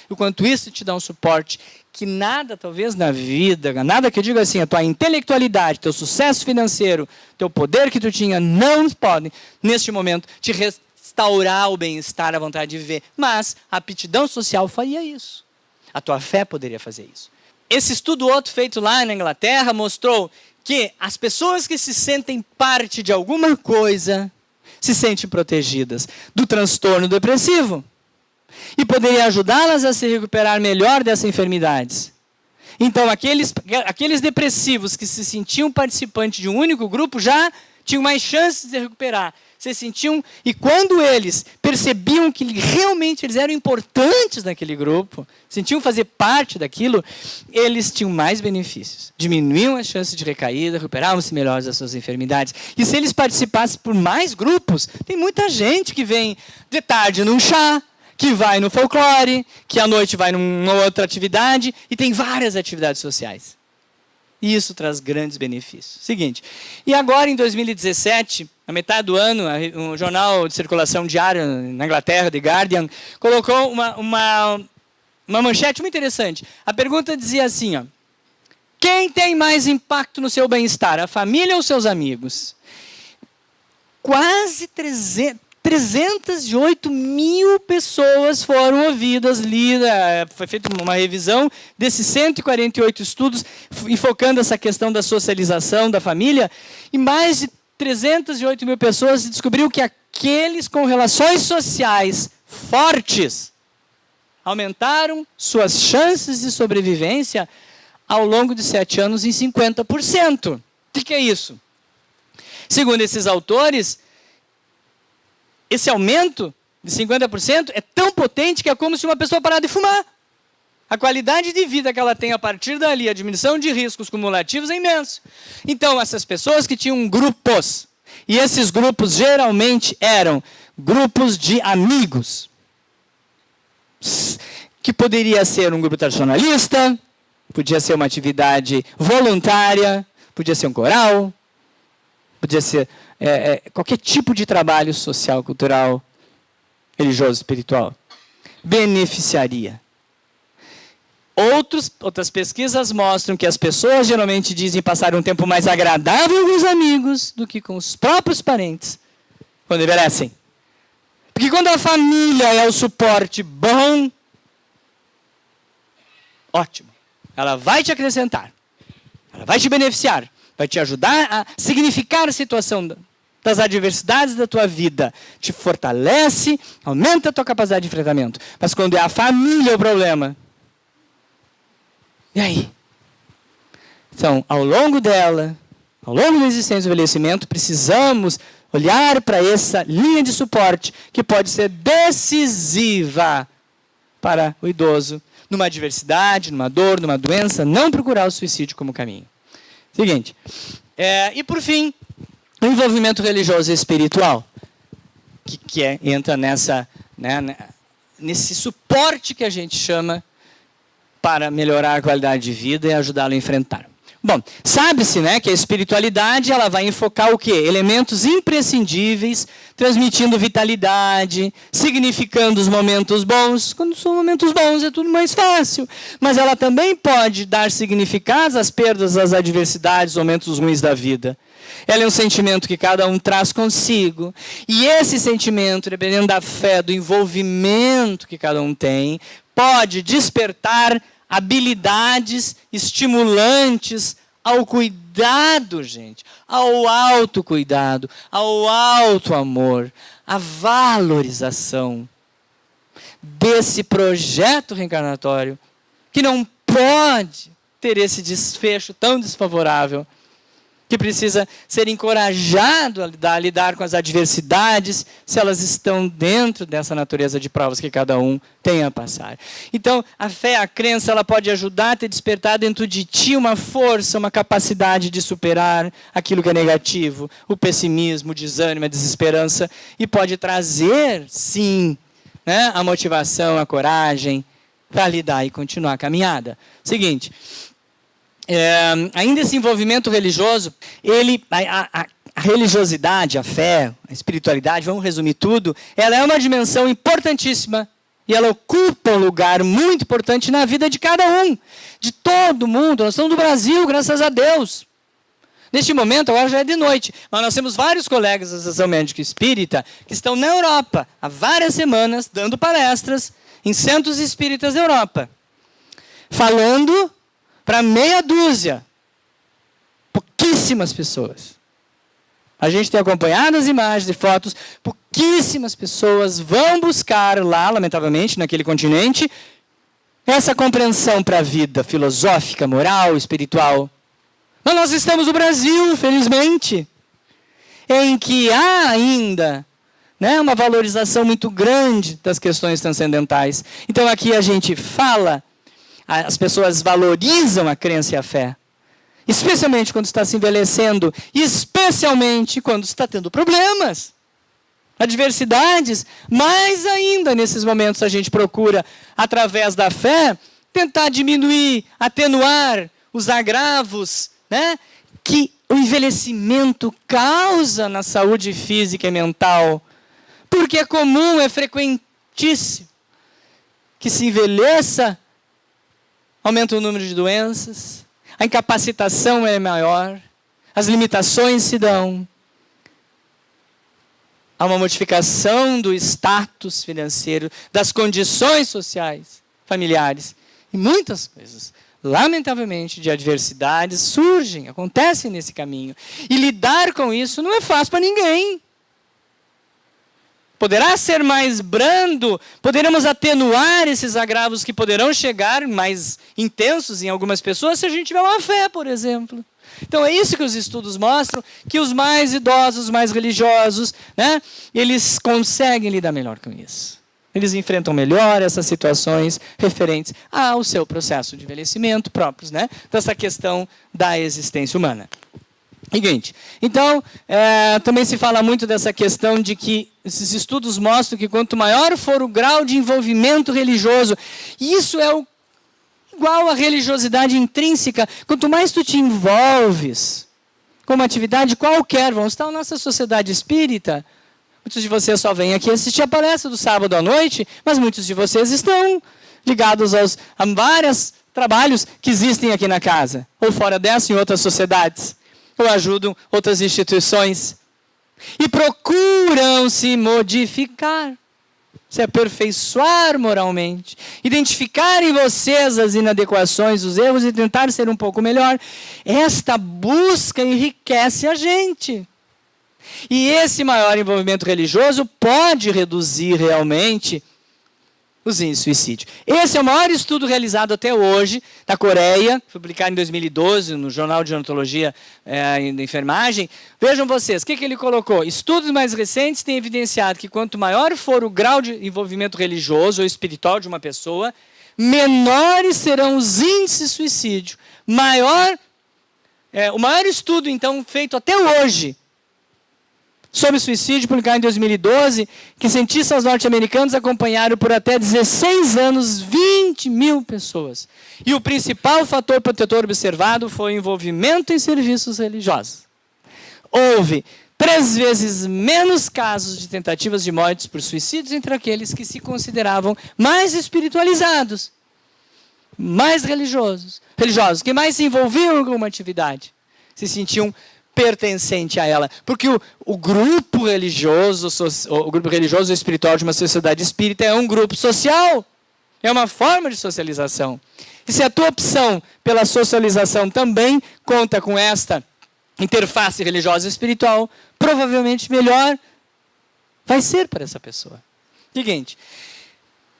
O quanto isso te dá um suporte que nada, talvez na vida, nada que eu digo assim, a tua intelectualidade, teu sucesso financeiro, teu poder que tu tinha, não podem, neste momento, te restaurar o bem-estar, a vontade de viver. Mas a aptidão social faria isso. A tua fé poderia fazer isso. Esse estudo outro feito lá na Inglaterra mostrou que as pessoas que se sentem parte de alguma coisa se sentem protegidas do transtorno depressivo. E poderia ajudá-las a se recuperar melhor dessas enfermidades. Então, aqueles depressivos que se sentiam participantes de um único grupo já tinham mais chances de se recuperar. Se sentiam, e quando eles percebiam que realmente eles eram importantes naquele grupo, sentiam fazer parte daquilo, eles tinham mais benefícios. Diminuíam as chances de recaída, recuperavam-se melhores das suas enfermidades. E se eles participassem por mais grupos, tem muita gente que vem de tarde num chá, que vai no folclore, que à noite vai numa outra atividade, e tem várias atividades sociais. E isso traz grandes benefícios. Seguinte, e agora em 2017, na metade do ano, um jornal de circulação diária na Inglaterra, The Guardian, colocou uma manchete muito interessante. A pergunta dizia assim, ó: quem tem mais impacto no seu bem-estar, a família ou seus amigos? Quase 308 mil pessoas foram ouvidas, lidas, foi feita uma revisão desses 148 estudos, enfocando essa questão da socialização da família, e mais de 308 mil pessoas descobriram que aqueles com relações sociais fortes aumentaram suas chances de sobrevivência ao longo de 7 anos em 50%. O que é isso? Segundo esses autores, esse aumento de 50% é tão potente que é como se uma pessoa parasse de fumar. A qualidade de vida que ela tem a partir dali, a diminuição de riscos cumulativos é imenso. Então, essas pessoas que tinham grupos, e esses grupos geralmente eram grupos de amigos, que poderia ser um grupo tradicionalista, podia ser uma atividade voluntária, podia ser um coral, podia ser qualquer tipo de trabalho social, cultural, religioso, espiritual, beneficiaria. Outras pesquisas mostram que as pessoas geralmente dizem passar um tempo mais agradável com os amigos do que com os próprios parentes, quando envelhecem. Porque quando a família é o suporte bom, ótimo, ela vai te acrescentar, ela vai te beneficiar, vai te ajudar a significar a situação das adversidades da tua vida te fortalece, aumenta a tua capacidade de enfrentamento. Mas quando é a família o problema, e aí? Então, ao longo dela, ao longo da existência do envelhecimento, precisamos olhar para essa linha de suporte que pode ser decisiva para o idoso, numa adversidade, numa dor, numa doença, não procurar o suicídio como caminho. Seguinte, e por fim, o envolvimento religioso e espiritual, que entra nesse suporte que a gente chama para melhorar a qualidade de vida e ajudá-lo a enfrentar. Bom, sabe-se, que a espiritualidade ela vai enfocar o quê? Elementos imprescindíveis, transmitindo vitalidade, significando os momentos bons. Quando são momentos bons é tudo mais fácil. Mas ela também pode dar significados às perdas, às adversidades, momentos ruins da vida. Ela é um sentimento que cada um traz consigo. E esse sentimento, dependendo da fé, do envolvimento que cada um tem, pode despertar habilidades estimulantes ao cuidado, gente, ao autocuidado, ao autoamor, à valorização desse projeto reencarnatório que não pode ter esse desfecho tão desfavorável, que precisa ser encorajado a lidar com as adversidades, se elas estão dentro dessa natureza de provas que cada um tem a passar. Então, a fé, a crença, ela pode ajudar a te despertar dentro de ti uma força, uma capacidade de superar aquilo que é negativo, o pessimismo, o desânimo, a desesperança, e pode trazer, sim, a motivação, a coragem, para lidar e continuar a caminhada. Ainda esse envolvimento religioso, a religiosidade, a fé, a espiritualidade, vamos resumir tudo, ela é uma dimensão importantíssima e ela ocupa um lugar muito importante na vida de cada um, de todo mundo. Nós estamos no Brasil, graças a Deus. Neste momento, agora já é de noite, mas nós temos vários colegas da Associação Médica Espírita que estão na Europa há várias semanas dando palestras em centros espíritas da Europa, falando para meia dúzia, pouquíssimas pessoas. A gente tem acompanhado as imagens e fotos, pouquíssimas pessoas vão buscar lá, lamentavelmente, naquele continente, essa compreensão para a vida filosófica, moral, espiritual. Mas nós estamos no Brasil, felizmente, em que há ainda uma valorização muito grande das questões transcendentais. Então aqui a gente fala, as pessoas valorizam a crença e a fé, especialmente quando está se envelhecendo, e especialmente quando está tendo problemas, adversidades. Mais ainda nesses momentos a gente procura, através da fé, tentar diminuir, atenuar os agravos que o envelhecimento causa na saúde física e mental, porque é comum, é frequentíssimo que se envelheça, aumenta o número de doenças, a incapacitação é maior, as limitações se dão, há uma modificação do status financeiro, das condições sociais, familiares, e muitas coisas, lamentavelmente, de adversidades surgem, acontecem nesse caminho. E lidar com isso não é fácil para ninguém. Poderá ser mais brando, poderemos atenuar esses agravos que poderão chegar mais intensos em algumas pessoas se a gente tiver uma fé, por exemplo. Então é isso que os estudos mostram, que os mais idosos, os mais religiosos, eles conseguem lidar melhor com isso. Eles enfrentam melhor essas situações referentes ao seu processo de envelhecimento próprios, dessa questão da existência humana. Seguinte, então, também se fala muito dessa questão de que esses estudos mostram que quanto maior for o grau de envolvimento religioso, isso é igual à religiosidade intrínseca, quanto mais tu te envolves com uma atividade qualquer, vamos estar na nossa sociedade espírita, muitos de vocês só vêm aqui assistir a palestra do sábado à noite, mas muitos de vocês estão ligados a vários trabalhos que existem aqui na casa, ou fora dessa, em outras sociedades, ou ajudam outras instituições, e procuram se modificar, se aperfeiçoar moralmente, identificar em vocês as inadequações, os erros e tentar ser um pouco melhor. Esta busca enriquece a gente. E esse maior envolvimento religioso pode reduzir realmente os índices de suicídio. Esse é o maior estudo realizado até hoje na Coreia, publicado em 2012 no Jornal de Odontologia e Enfermagem. Vejam vocês, o que ele colocou? Estudos mais recentes têm evidenciado que quanto maior for o grau de envolvimento religioso ou espiritual de uma pessoa, menores serão os índices de suicídio. O maior estudo, então, feito até hoje sobre suicídio, publicado em 2012, que cientistas norte-americanos acompanharam por até 16 anos 20 mil pessoas. E o principal fator protetor observado foi o envolvimento em serviços religiosos. Houve 3 vezes menos casos de tentativas de mortes por suicídios entre aqueles que se consideravam mais espiritualizados, mais religiosos, que mais se envolviam em alguma atividade, se sentiam pertencente a ela, porque o grupo religioso e espiritual de uma sociedade espírita é um grupo social, é uma forma de socialização. E se a tua opção pela socialização também conta com esta interface religiosa e espiritual, provavelmente melhor vai ser para essa pessoa. Seguinte,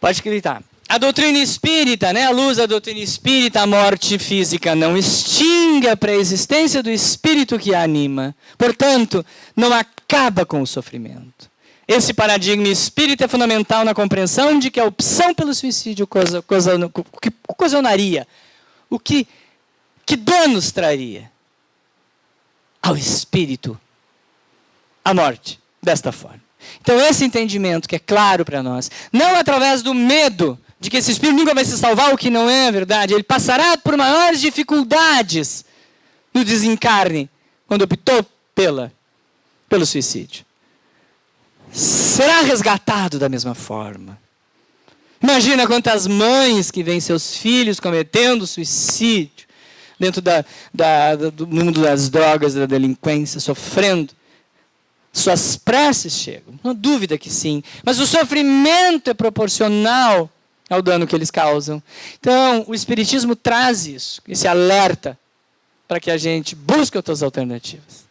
pode gritar. A doutrina espírita, a luz da doutrina espírita, a morte física não extingue a pré-existência do espírito que a anima. Portanto, não acaba com o sofrimento. Esse paradigma espírita é fundamental na compreensão de que a opção pelo suicídio ocasionaria, que danos traria ao espírito a morte, desta forma. Então, esse entendimento que é claro para nós, não através do medo de que esse espírito nunca vai se salvar, o que não é verdade. Ele passará por maiores dificuldades no desencarne, quando optou pelo suicídio. Será resgatado da mesma forma. Imagina quantas mães que veem seus filhos cometendo suicídio dentro do mundo das drogas, da delinquência, sofrendo. Suas preces chegam, não há dúvida que sim. Mas o sofrimento é proporcional ao dano que eles causam. Então, o Espiritismo traz isso, esse alerta, para que a gente busque outras alternativas.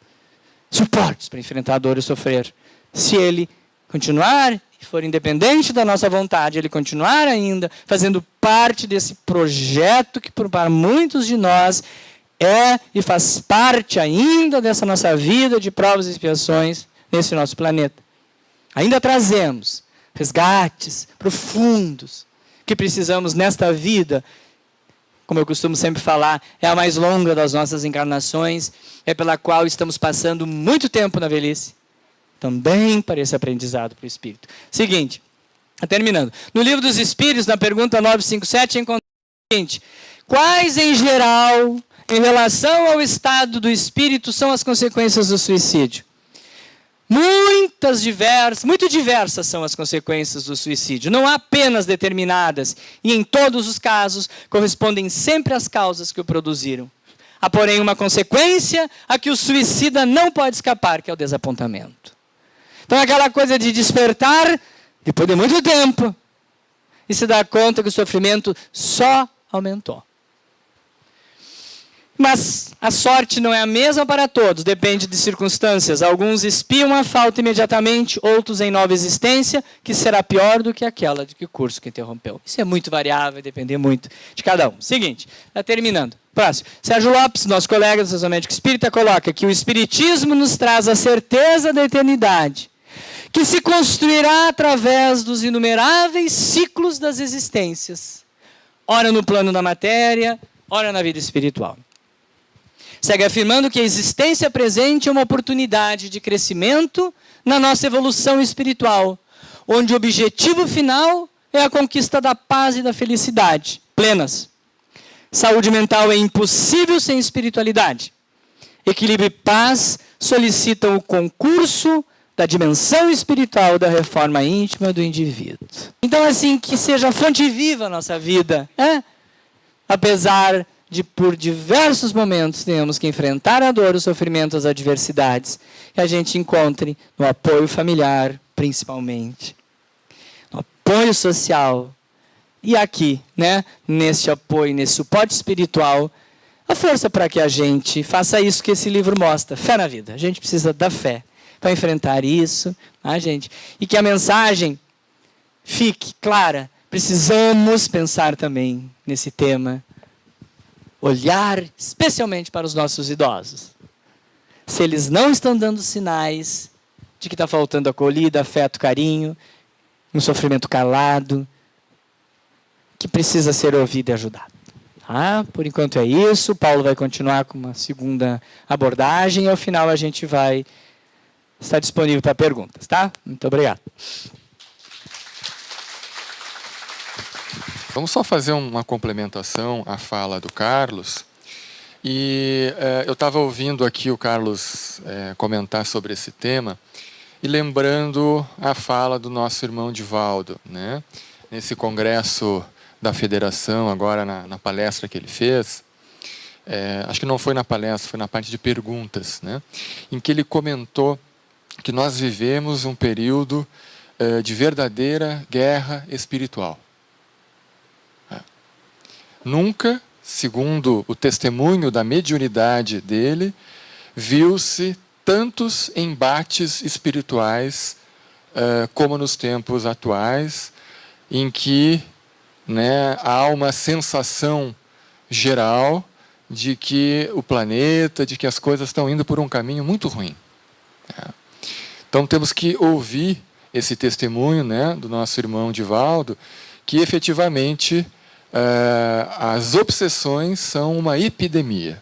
Suportes para enfrentar a dor e sofrer. Se ele continuar e for independente da nossa vontade, ele continuar ainda fazendo parte desse projeto que para muitos de nós é e faz parte ainda dessa nossa vida de provas e expiações nesse nosso planeta. Ainda trazemos resgates profundos que precisamos nesta vida, como eu costumo sempre falar, é a mais longa das nossas encarnações, é pela qual estamos passando muito tempo na velhice, também para esse aprendizado para o Espírito. Seguinte, terminando. No Livro dos Espíritos, na pergunta 957, encontramos o seguinte: quais em geral, em relação ao estado do Espírito, são as consequências do suicídio? Muito diversas são as consequências do suicídio. Não há apenas determinadas, e em todos os casos, correspondem sempre às causas que o produziram. Há, porém, uma consequência a que o suicida não pode escapar, que é o desapontamento. Então, é aquela coisa de despertar, depois de muito tempo, e se dar conta que o sofrimento só aumentou. Mas a sorte não é a mesma para todos, depende de circunstâncias. Alguns espiam a falta imediatamente, outros em nova existência, que será pior do que aquela de que o curso que interrompeu. Isso é muito variável, vai depender muito de cada um. Seguinte, está terminando. Próximo. Sérgio Lopes, nosso colega do Associação Médica Espírita, coloca que o Espiritismo nos traz a certeza da eternidade, que se construirá através dos inumeráveis ciclos das existências, ora no plano da matéria, ora na vida espiritual. Segue afirmando que a existência presente é uma oportunidade de crescimento na nossa evolução espiritual, onde o objetivo final é a conquista da paz e da felicidade plenas. Saúde mental é impossível sem espiritualidade. Equilíbrio e paz solicitam o concurso da dimensão espiritual da reforma íntima do indivíduo. Então, assim, que seja fonte viva a nossa vida, apesar de por diversos momentos temos que enfrentar a dor, o sofrimento, as adversidades, que a gente encontre no apoio familiar, principalmente, no apoio social, e aqui, nesse apoio, nesse suporte espiritual, a força para que a gente faça isso que esse livro mostra, fé na vida. A gente precisa da fé, para enfrentar isso, tá, gente? E que a mensagem fique clara. Precisamos pensar também nesse tema. Olhar especialmente para os nossos idosos. Se eles não estão dando sinais de que está faltando acolhida, afeto, carinho, um sofrimento calado, que precisa ser ouvido e ajudado. Tá? Por enquanto é isso. Paulo vai continuar com uma segunda abordagem e ao final a gente vai estar disponível para perguntas. Tá? Muito obrigado. Vamos só fazer uma complementação à fala do Carlos. E eu estava ouvindo aqui o Carlos comentar sobre esse tema e lembrando a fala do nosso irmão Divaldo, né? Nesse congresso da federação, agora na palestra que ele fez, acho que não foi na palestra, foi na parte de perguntas, né? Em que ele comentou que nós vivemos um período de verdadeira guerra espiritual. Nunca, segundo o testemunho da mediunidade dele, viu-se tantos embates espirituais como nos tempos atuais, em que, né, há uma sensação geral de que o planeta, de que as coisas estão indo por um caminho muito ruim. Então temos que ouvir esse testemunho, né, do nosso irmão Divaldo, que efetivamente as obsessões são uma epidemia.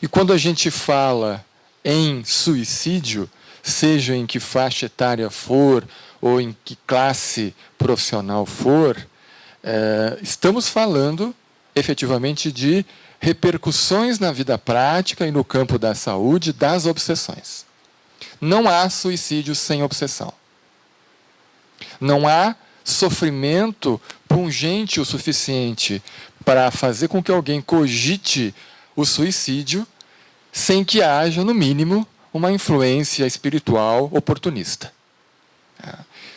E quando a gente fala em suicídio, seja em que faixa etária for, ou em que classe profissional for, estamos falando efetivamente de repercussões na vida prática e no campo da saúde das obsessões. Não há suicídio sem obsessão. Não há sofrimento pungente o suficiente para fazer com que alguém cogite o suicídio sem que haja, no mínimo, uma influência espiritual oportunista.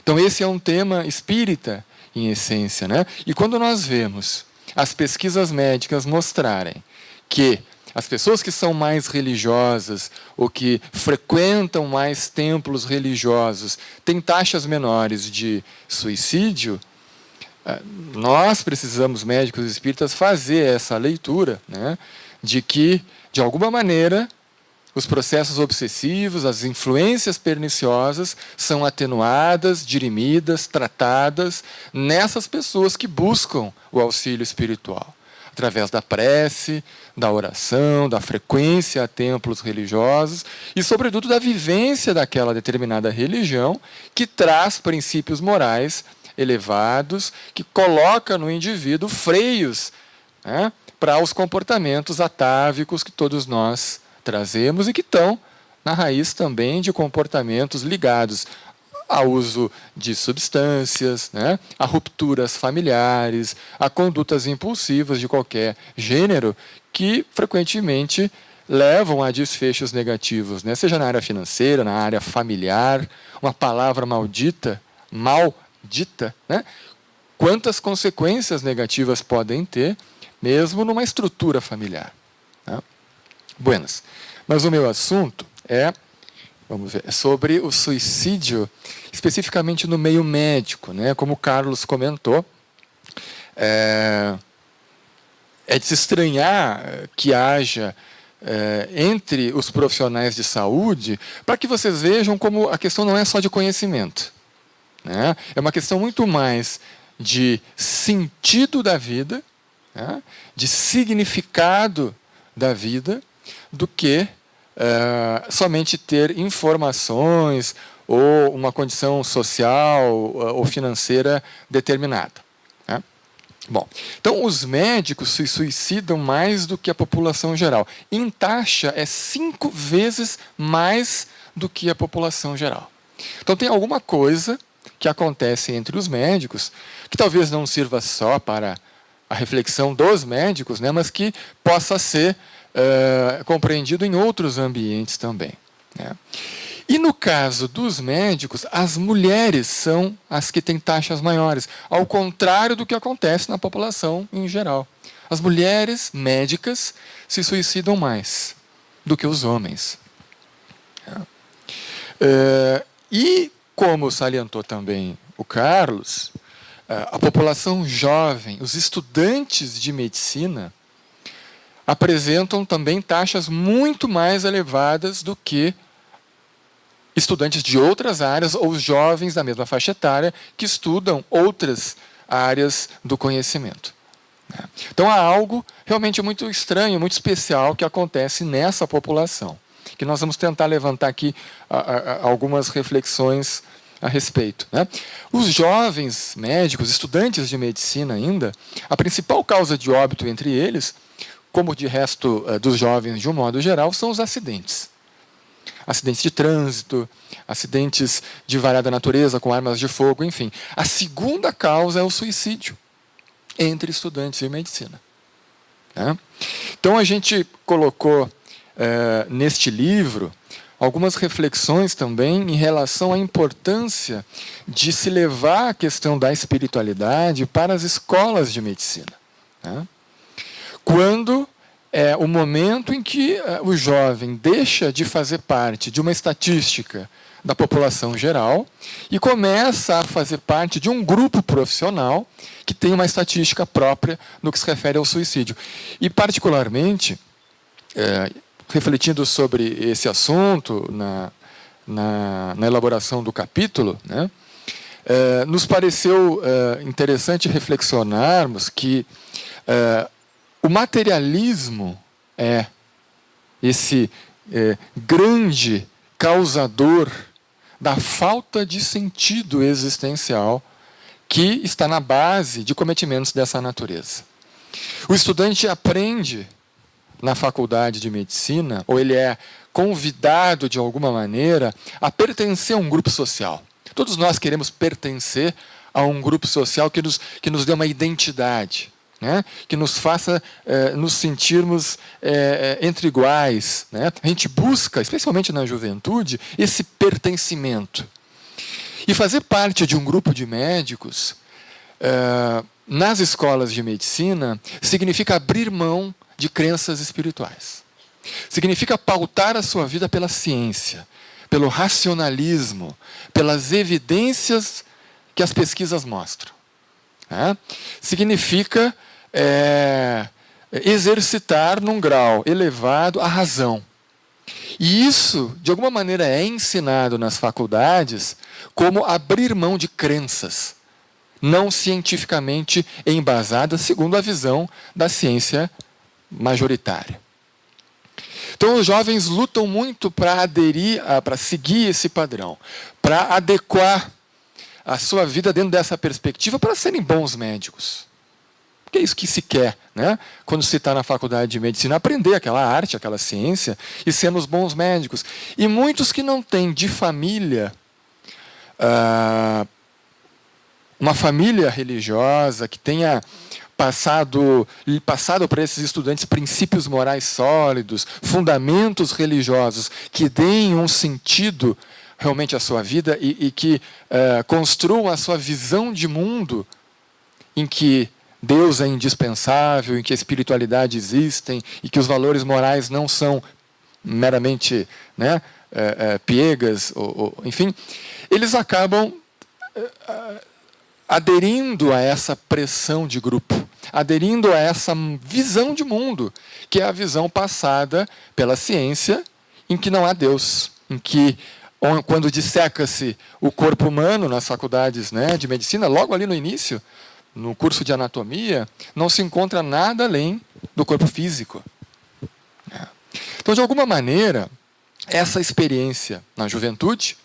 Então esse é um tema espírita, em essência, né? E quando nós vemos as pesquisas médicas mostrarem que as pessoas que são mais religiosas ou que frequentam mais templos religiosos têm taxas menores de suicídio, nós precisamos, médicos espíritas, fazer essa leitura, né, de que, de alguma maneira, os processos obsessivos, as influências perniciosas são atenuadas, dirimidas, tratadas nessas pessoas que buscam o auxílio espiritual, através da prece, da oração, da frequência a templos religiosos e, sobretudo, da vivência daquela determinada religião que traz princípios morais elevados, que coloca no indivíduo freios, né, para os comportamentos atávicos que todos nós trazemos e que estão na raiz também de comportamentos ligados ao uso de substâncias, né, a rupturas familiares, a condutas impulsivas de qualquer gênero que frequentemente levam a desfechos negativos, né, seja na área financeira, na área familiar, uma palavra maldita, maldita, né, quantas consequências negativas podem ter, mesmo numa estrutura familiar. Né? Buenas. Mas o meu assunto é sobre o suicídio, especificamente no meio médico, né? Como o Carlos comentou, é de se estranhar que haja entre os profissionais de saúde, para que vocês vejam como a questão não é só de conhecimento, né? É uma questão muito mais de sentido da vida, né? De significado da vida, do que somente ter informações ou uma condição social ou financeira determinada. Né? Bom, então os médicos se suicidam mais do que a população geral. Em taxa, é 5 vezes mais do que a população geral. Então tem alguma coisa que acontece entre os médicos, que talvez não sirva só para a reflexão dos médicos, né, mas que possa ser compreendido em outros ambientes também. Né? E no caso dos médicos, as mulheres são as que têm taxas maiores, ao contrário do que acontece na população em geral. As mulheres médicas se suicidam mais do que os homens. E, como salientou também o Carlos, a população jovem, os estudantes de medicina, apresentam também taxas muito mais elevadas do que estudantes de outras áreas ou jovens da mesma faixa etária que estudam outras áreas do conhecimento. Então, há algo realmente muito estranho, muito especial que acontece nessa população, que nós vamos tentar levantar aqui algumas reflexões a respeito. Os jovens médicos, estudantes de medicina ainda, a principal causa de óbito entre eles, como de resto dos jovens de um modo geral, são os acidentes. Acidentes de trânsito, acidentes de variada natureza, com armas de fogo, enfim. A segunda causa é o suicídio entre estudantes de medicina. Então, a gente colocou neste livro algumas reflexões também em relação à importância de se levar a questão da espiritualidade para as escolas de medicina. Quando é o momento em que o jovem deixa de fazer parte de uma estatística da população geral e começa a fazer parte de um grupo profissional que tem uma estatística própria no que se refere ao suicídio. E, particularmente, refletindo sobre esse assunto na elaboração do capítulo, nos pareceu interessante reflexionarmos que o materialismo é esse grande causador da falta de sentido existencial que está na base de cometimentos dessa natureza. O estudante aprende na faculdade de medicina, ou ele é convidado de alguma maneira a pertencer a um grupo social. Todos nós queremos pertencer a um grupo social que nos dê uma identidade, que nos faça nos sentirmos entre iguais. A gente busca, especialmente na juventude, esse pertencimento. E fazer parte de um grupo de médicos, nas escolas de medicina, significa abrir mão de crenças espirituais. Significa pautar a sua vida pela ciência, pelo racionalismo, pelas evidências que as pesquisas mostram. Significa exercitar num grau elevado a razão. E isso, de alguma maneira, é ensinado nas faculdades como abrir mão de crenças não cientificamente embasadas, segundo a visão da ciência majoritária. Então, os jovens lutam muito para aderir, para seguir esse padrão, para adequar a sua vida dentro dessa perspectiva para serem bons médicos. Porque é isso que se quer, quando se está na faculdade de medicina, aprender aquela arte, aquela ciência e sermos bons médicos. E muitos que não têm de família uma família religiosa que tenha passado para esses estudantes princípios morais sólidos, fundamentos religiosos que deem um sentido realmente à sua vida e que construam a sua visão de mundo em que Deus é indispensável, em que a espiritualidade existe e que os valores morais não são meramente piegas, enfim, eles acabam aderindo a essa pressão de grupo, aderindo a essa visão de mundo, que é a visão passada pela ciência, em que não há Deus, em que, quando disseca-se o corpo humano nas faculdades de medicina, logo ali no início, no curso de anatomia, não se encontra nada além do corpo físico. Então, de alguma maneira, essa experiência na juventude,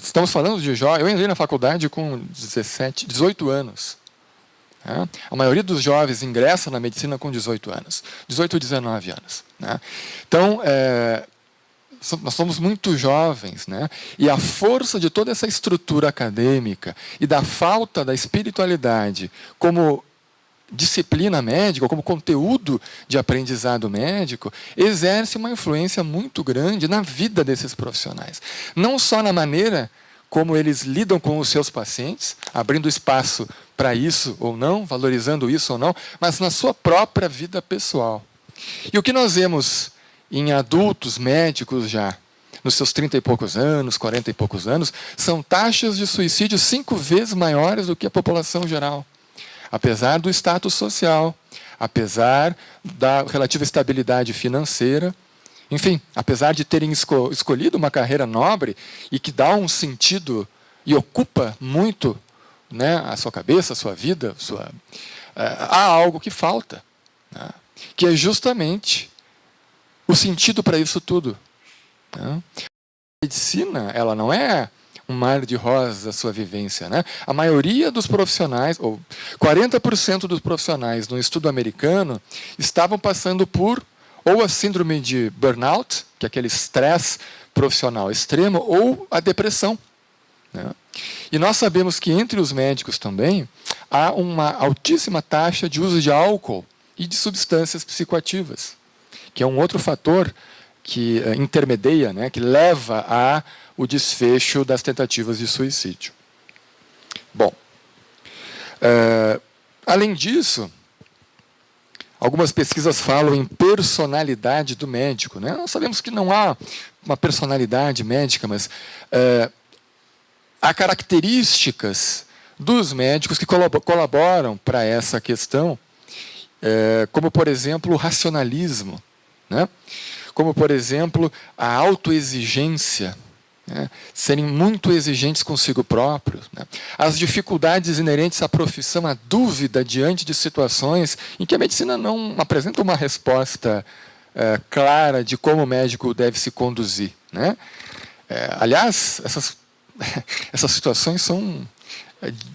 estamos falando de jovens. Eu entrei na faculdade com 18 anos. A maioria dos jovens ingressa na medicina com 18 anos. 18 ou 19 anos. Então, nós somos muito jovens. E a força de toda essa estrutura acadêmica e da falta da espiritualidade como disciplina médica, como conteúdo de aprendizado médico, exerce uma influência muito grande na vida desses profissionais. Não só na maneira como eles lidam com os seus pacientes, abrindo espaço para isso ou não, valorizando isso ou não, mas na sua própria vida pessoal. E o que nós vemos em adultos médicos já, nos seus 30 e poucos anos, 40 e poucos anos, são taxas de suicídio 5 vezes maiores do que a população geral. Apesar do status social, apesar da relativa estabilidade financeira, enfim, apesar de terem escolhido uma carreira nobre e que dá um sentido e ocupa muito, né, a sua cabeça, a sua vida, há algo que falta, né, que é justamente o sentido para isso tudo. Né? A medicina, ela não é um mar de rosas a sua vivência. Né? A maioria dos profissionais, ou 40% dos profissionais no estudo americano, estavam passando por ou a síndrome de burnout, que é aquele estresse profissional extremo, ou a depressão. Né? E nós sabemos que entre os médicos também há uma altíssima taxa de uso de álcool e de substâncias psicoativas, que é um outro fator que intermedia, né, que leva ao desfecho das tentativas de suicídio. Bom, além disso, algumas pesquisas falam em personalidade do médico. Né? Nós sabemos que não há uma personalidade médica, mas há características dos médicos que colaboram para essa questão, como, por exemplo, o racionalismo, né? Como, por exemplo, a autoexigência, né? Serem muito exigentes consigo próprios, né? As dificuldades inerentes à profissão, a dúvida diante de situações em que a medicina não apresenta uma resposta clara de como o médico deve se conduzir. Né? Aliás, essas situações são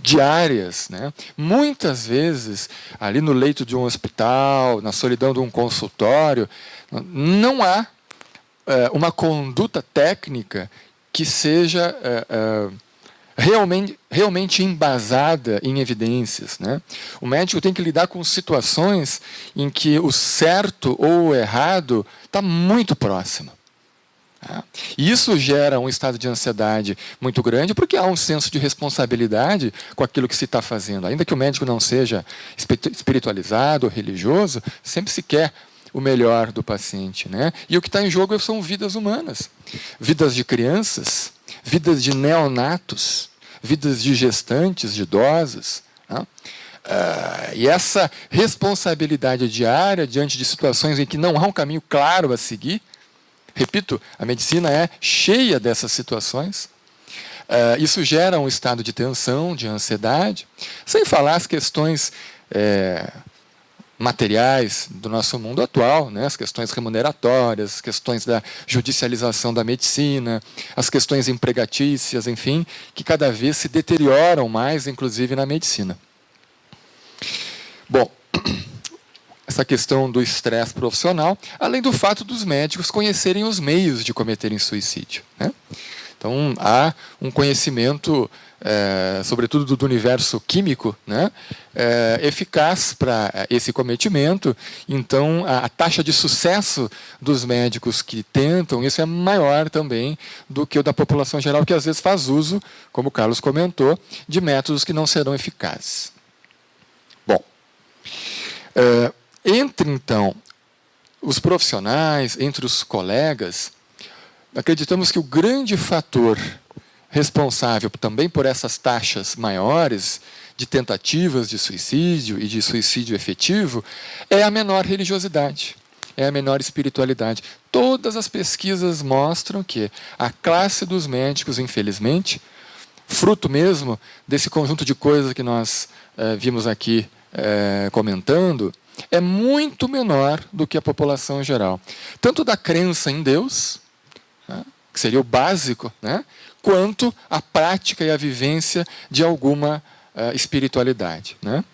diárias. Né? Muitas vezes, ali no leito de um hospital, na solidão de um consultório, não há uma conduta técnica que seja realmente embasada em evidências. Né? O médico tem que lidar com situações em que o certo ou o errado está muito próximo. E isso gera um estado de ansiedade muito grande, porque há um senso de responsabilidade com aquilo que se está fazendo. Ainda que o médico não seja espiritualizado ou religioso, sempre se quer o melhor do paciente. Né? E o que está em jogo são vidas humanas. Vidas de crianças, vidas de neonatos, vidas de gestantes, de idosos. Né? E essa responsabilidade diária diante de situações em que não há um caminho claro a seguir. Repito, a medicina é cheia dessas situações. Isso gera um estado de tensão, de ansiedade, sem falar as questões materiais do nosso mundo atual, né? As questões remuneratórias, as questões da judicialização da medicina, as questões empregatícias, enfim, que cada vez se deterioram mais, inclusive na medicina. Bom, essa questão do estresse profissional, além do fato dos médicos conhecerem os meios de cometerem suicídio. Né? Então, há um conhecimento, sobretudo do universo químico, né? Eficaz para esse cometimento. Então, a taxa de sucesso dos médicos que tentam isso é maior também do que o da população geral, que às vezes faz uso, como o Carlos comentou, de métodos que não serão eficazes. Bom, entre, então, os profissionais, entre os colegas, acreditamos que o grande fator responsável também por essas taxas maiores de tentativas de suicídio e de suicídio efetivo é a menor religiosidade, é a menor espiritualidade. Todas as pesquisas mostram que a classe dos médicos, infelizmente, fruto mesmo desse conjunto de coisas que nós vimos aqui comentando, é muito menor do que a população geral. Tanto da crença em Deus, né, que seria o básico, né, quanto a prática e a vivência de alguma espiritualidade. Né?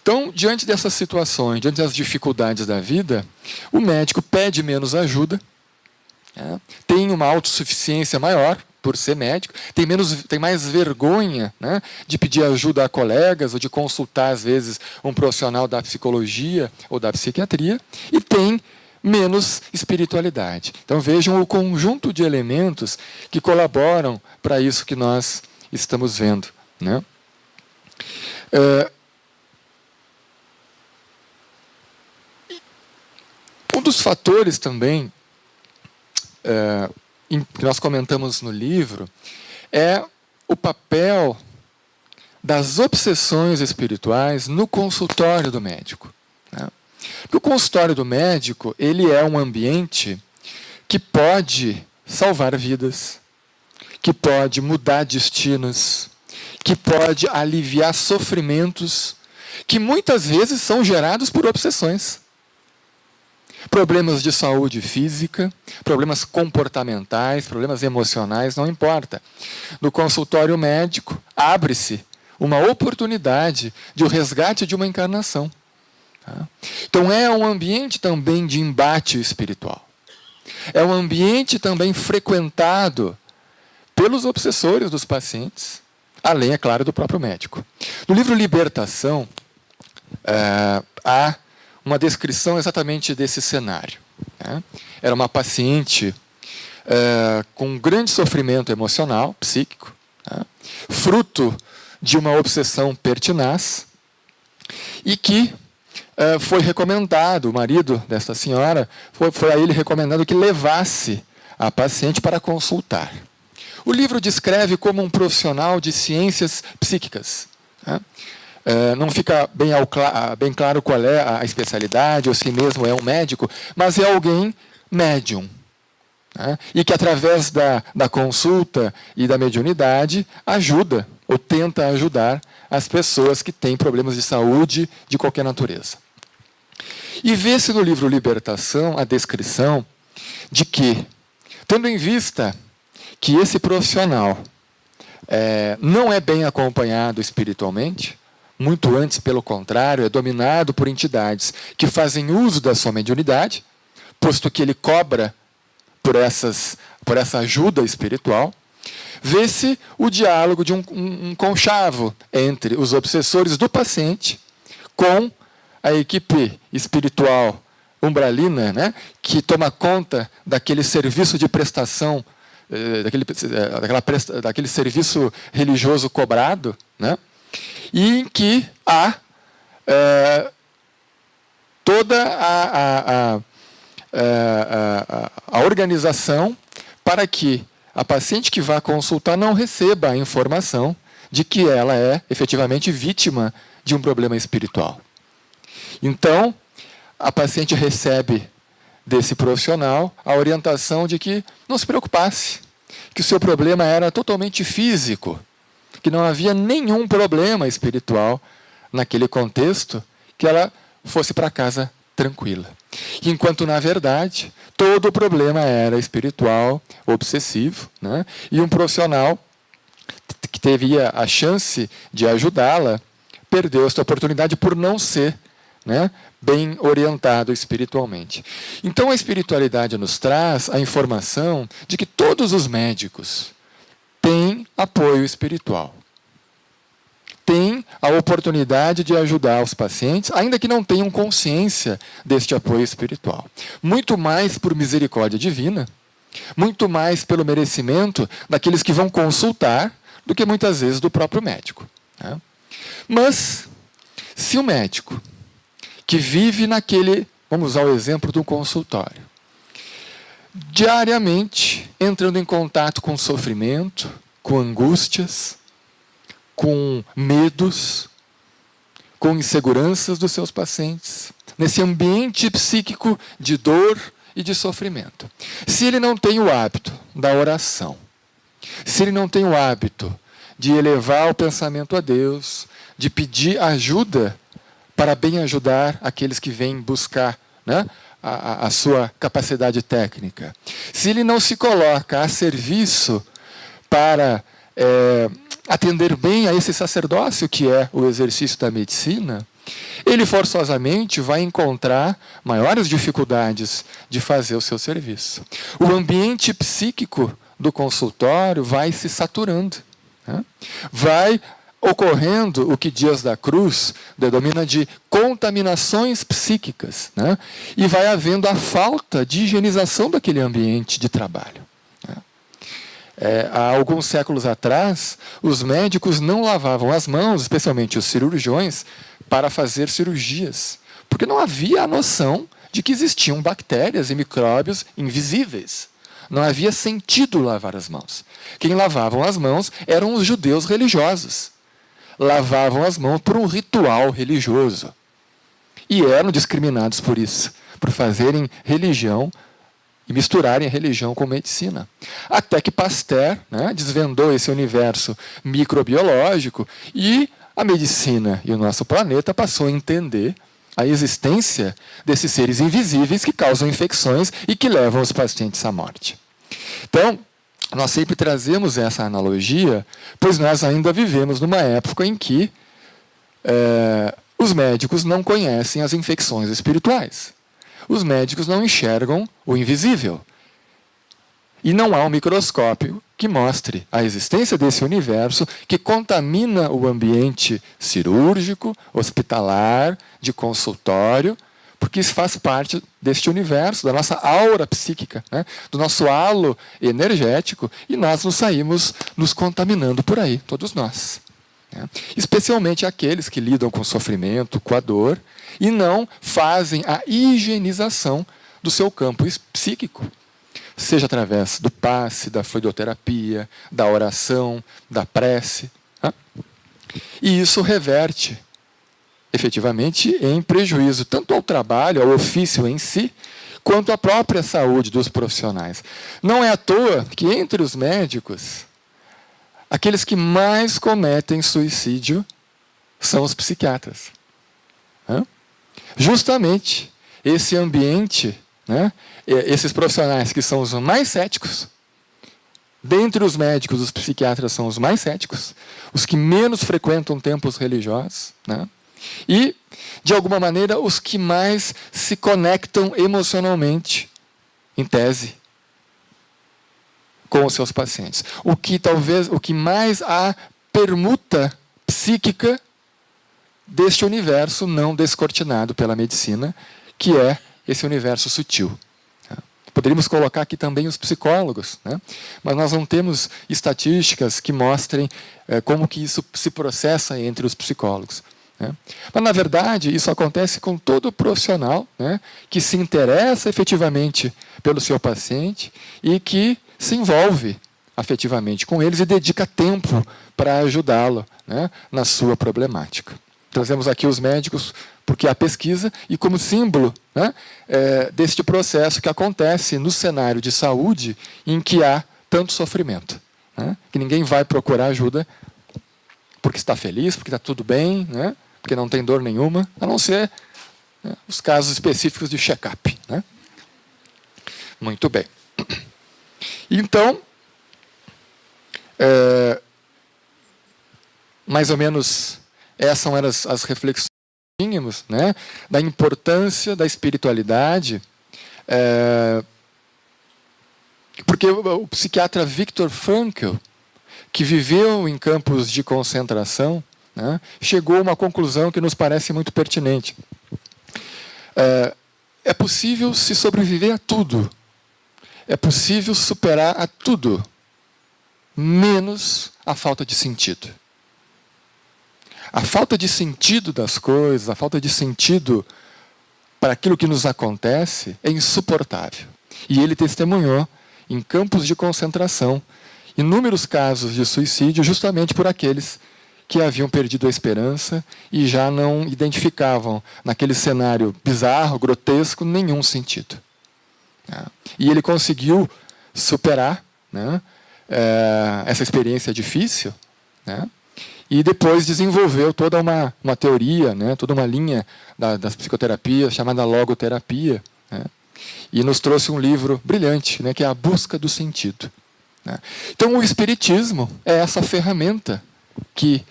Então, diante dessas situações, diante das dificuldades da vida, o médico pede menos ajuda, né, tem uma autossuficiência maior, por ser médico, tem mais vergonha, né, de pedir ajuda a colegas ou de consultar, às vezes, um profissional da psicologia ou da psiquiatria, e tem menos espiritualidade. Então, vejam o conjunto de elementos que colaboram para isso que nós estamos vendo. Né? Um dos fatores também que nós comentamos no livro é o papel das obsessões espirituais no consultório do médico. Porque o consultório do médico, ele é um ambiente que pode salvar vidas, que pode mudar destinos, que pode aliviar sofrimentos que muitas vezes são gerados por obsessões. Problemas de saúde física, problemas comportamentais, problemas emocionais, não importa. No consultório médico, abre-se uma oportunidade de o resgate de uma encarnação. Então é um ambiente também de embate espiritual. É um ambiente também frequentado pelos obsessores dos pacientes, além, é claro, do próprio médico. No livro Libertação, há uma descrição exatamente desse cenário. Era uma paciente com grande sofrimento emocional, psíquico, fruto de uma obsessão pertinaz, e que foi recomendado, o marido desta senhora, foi a ele recomendado que levasse a paciente para consultar. O livro descreve como um profissional de ciências psíquicas. Não fica bem claro qual é a especialidade, ou se mesmo é um médico, mas é alguém médium. E que, através da consulta e da mediunidade, ajuda, ou tenta ajudar, as pessoas que têm problemas de saúde de qualquer natureza. E vê-se no livro Libertação a descrição de que, tendo em vista que esse profissional não é bem acompanhado espiritualmente, muito antes, pelo contrário, é dominado por entidades que fazem uso da sua mediunidade, posto que ele cobra por essa ajuda espiritual, vê-se o diálogo de um conchavo entre os obsessores do paciente com a equipe espiritual umbralina, que toma conta daquele serviço de prestação, daquele serviço religioso cobrado, e em que há toda a organização para que a paciente que vá consultar não receba a informação de que ela é efetivamente vítima de um problema espiritual. Então, a paciente recebe desse profissional a orientação de que não se preocupasse, que o seu problema era totalmente físico, que não havia nenhum problema espiritual naquele contexto, que ela fosse para casa tranquila. Enquanto, na verdade, todo o problema era espiritual, obsessivo, e um profissional que teria a chance de ajudá-la perdeu esta oportunidade por não ser bem orientado espiritualmente. Então, a espiritualidade nos traz a informação de que todos os médicos têm apoio espiritual. Têm a oportunidade de ajudar os pacientes, ainda que não tenham consciência deste apoio espiritual. Muito mais por misericórdia divina, muito mais pelo merecimento daqueles que vão consultar, do que muitas vezes do próprio médico. Mas, se o médico que vive vamos usar o exemplo do consultório, diariamente entrando em contato com sofrimento, com angústias, com medos, com inseguranças dos seus pacientes, nesse ambiente psíquico de dor e de sofrimento. Se ele não tem o hábito da oração, se ele não tem o hábito de elevar o pensamento a Deus, de pedir ajuda para bem ajudar aqueles que vêm buscar a sua capacidade técnica, se ele não se coloca a serviço para atender bem a esse sacerdócio que é o exercício da medicina, ele forçosamente vai encontrar maiores dificuldades de fazer o seu serviço. O ambiente psíquico do consultório vai se saturando. Vai ocorrendo o que Dias da Cruz denomina de contaminações psíquicas, e vai havendo a falta de higienização daquele ambiente de trabalho. Há alguns séculos atrás, os médicos não lavavam as mãos, especialmente os cirurgiões, para fazer cirurgias, porque não havia a noção de que existiam bactérias e micróbios invisíveis Não havia sentido lavar as mãos. Quem lavavam as mãos eram os judeus religiosos. Lavavam as mãos por um ritual religioso. E eram discriminados por isso, por fazerem religião e misturarem a religião com medicina. Até que Pasteur, né, desvendou esse universo microbiológico e a medicina e o nosso planeta passou a entender a existência desses seres invisíveis que causam infecções e que levam os pacientes à morte. Então, nós sempre trazemos essa analogia, pois nós ainda vivemos numa época em que os médicos não conhecem as infecções espirituais. Os médicos não enxergam o invisível. E não há um microscópio que mostre a existência desse universo que contamina o ambiente cirúrgico, hospitalar, de consultório, porque isso faz parte deste universo, da nossa aura psíquica, né? Do nosso halo energético, e nós nos saímos nos contaminando por aí, todos nós. Né? Especialmente aqueles que lidam com o sofrimento, com a dor, e não fazem a higienização do seu campo psíquico. Seja através do passe, da fluidoterapia, da oração, da prece. Né? E isso reverte, efetivamente, em prejuízo tanto ao trabalho, ao ofício em si, quanto à própria saúde dos profissionais. Não é à toa que, entre os médicos, aqueles que mais cometem suicídio são os psiquiatras. Justamente esse ambiente, né, esses profissionais que são os mais céticos, dentre os médicos, os psiquiatras são os mais céticos, os que menos frequentam templos religiosos, né, e, de alguma maneira, os que mais se conectam emocionalmente, em tese, com os seus pacientes. O que mais há permuta psíquica deste universo não descortinado pela medicina, que é esse universo sutil. Poderíamos colocar aqui também os psicólogos, né? Mas nós não temos estatísticas que mostrem como que isso se processa entre os psicólogos. Né? Mas, na verdade, isso acontece com todo profissional, né, que se interessa efetivamente pelo seu paciente e que se envolve afetivamente com eles e dedica tempo para ajudá-lo, né, na sua problemática. Trazemos aqui os médicos porque há pesquisa e como símbolo, né, deste processo que acontece no cenário de saúde em que há tanto sofrimento. Né, que ninguém vai procurar ajuda porque está feliz, porque está tudo bem, né, porque não tem dor nenhuma, a não ser, né, os casos específicos de check-up. Né? Muito bem. Então, mais ou menos essas eram as reflexões que tínhamos, né, da importância da espiritualidade, porque o psiquiatra Viktor Frankl, que viveu em campos de concentração, né, chegou a uma conclusão que nos parece muito pertinente. É possível se sobreviver a tudo. É possível superar a tudo, menos a falta de sentido. A falta de sentido das coisas, a falta de sentido para aquilo que nos acontece é insuportável. E ele testemunhou, em campos de concentração, inúmeros casos de suicídio justamente por aqueles que haviam perdido a esperança e já não identificavam, naquele cenário bizarro, grotesco, nenhum sentido. E ele conseguiu superar, né, essa experiência difícil, né, e depois desenvolveu toda uma teoria, né, toda uma linha das psicoterapias chamada logoterapia, né, e nos trouxe um livro brilhante, né, que é A Busca do Sentido. Né. Então, o Espiritismo é essa ferramenta que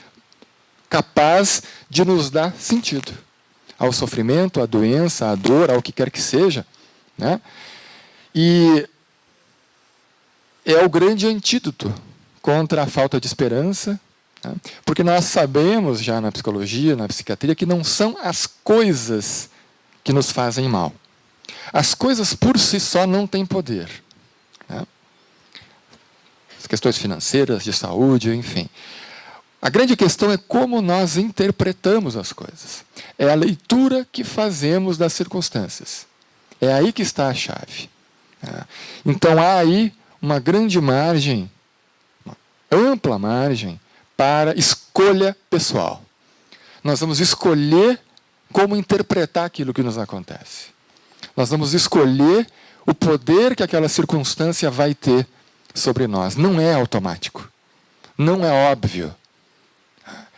capaz de nos dar sentido ao sofrimento, à doença, à dor, ao que quer que seja. Né. E é o grande antídoto contra a falta de esperança, né? Porque nós sabemos já na psicologia, na psiquiatria, que não são as coisas que nos fazem mal. As coisas por si só não têm poder. Né? As questões financeiras, de saúde, enfim. A grande questão é como nós interpretamos as coisas. É a leitura que fazemos das circunstâncias. É aí que está a chave. Então há aí uma grande margem, uma ampla margem para escolha pessoal. Nós vamos escolher como interpretar aquilo que nos acontece. Nós vamos escolher o poder que aquela circunstância vai ter sobre nós. Não é automático. Não é óbvio.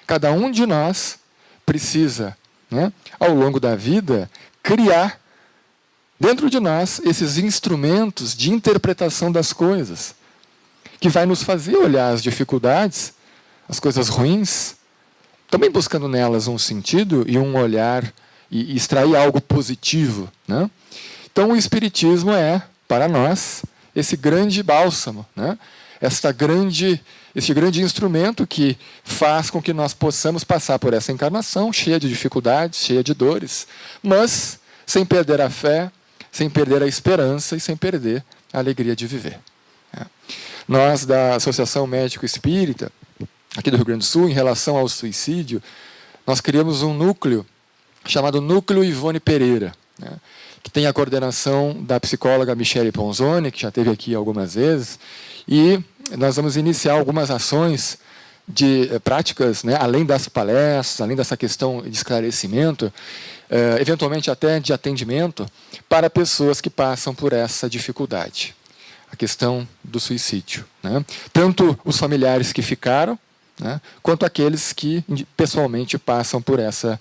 Cada um de nós precisa, né, ao longo da vida, criar dentro de nós esses instrumentos de interpretação das coisas, que vai nos fazer olhar as dificuldades, as coisas ruins, também buscando nelas um sentido e um olhar e extrair algo positivo, né? Então o Espiritismo é, para nós, esse grande bálsamo, né? Este grande instrumento que faz com que nós possamos passar por essa encarnação cheia de dificuldades, cheia de dores, mas sem perder a fé, sem perder a esperança e sem perder a alegria de viver. Nós, da Associação Médico Espírita, aqui do Rio Grande do Sul, em relação ao suicídio, nós criamos um núcleo chamado Núcleo Ivone Pereira, né, que tem a coordenação da psicóloga Michele Ponzoni, que já esteve aqui algumas vezes, e nós vamos iniciar algumas ações de práticas, né, além das palestras, além dessa questão de esclarecimento, eventualmente até de atendimento, para pessoas que passam por essa dificuldade, a questão do suicídio, né? Tanto os familiares que ficaram, né, quanto aqueles que pessoalmente passam por essa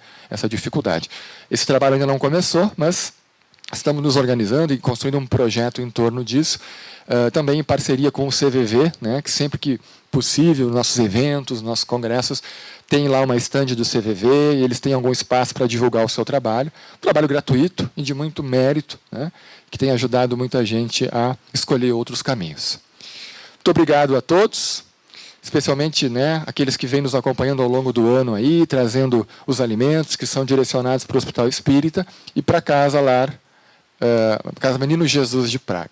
dificuldade. Esse trabalho ainda não começou, mas estamos nos organizando e construindo um projeto em torno disso, também em parceria com o CVV, né, que sempre que possível, nossos eventos, nossos congressos, tem lá uma estande do CVV e eles têm algum espaço para divulgar o seu trabalho. Um trabalho gratuito e de muito mérito, né, que tem ajudado muita gente a escolher outros caminhos. Muito obrigado a todos, especialmente, né, aqueles que vêm nos acompanhando ao longo do ano, aí, trazendo os alimentos que são direcionados para o Hospital Espírita e para a Casa Lar, Casa Menino Jesus de Praga.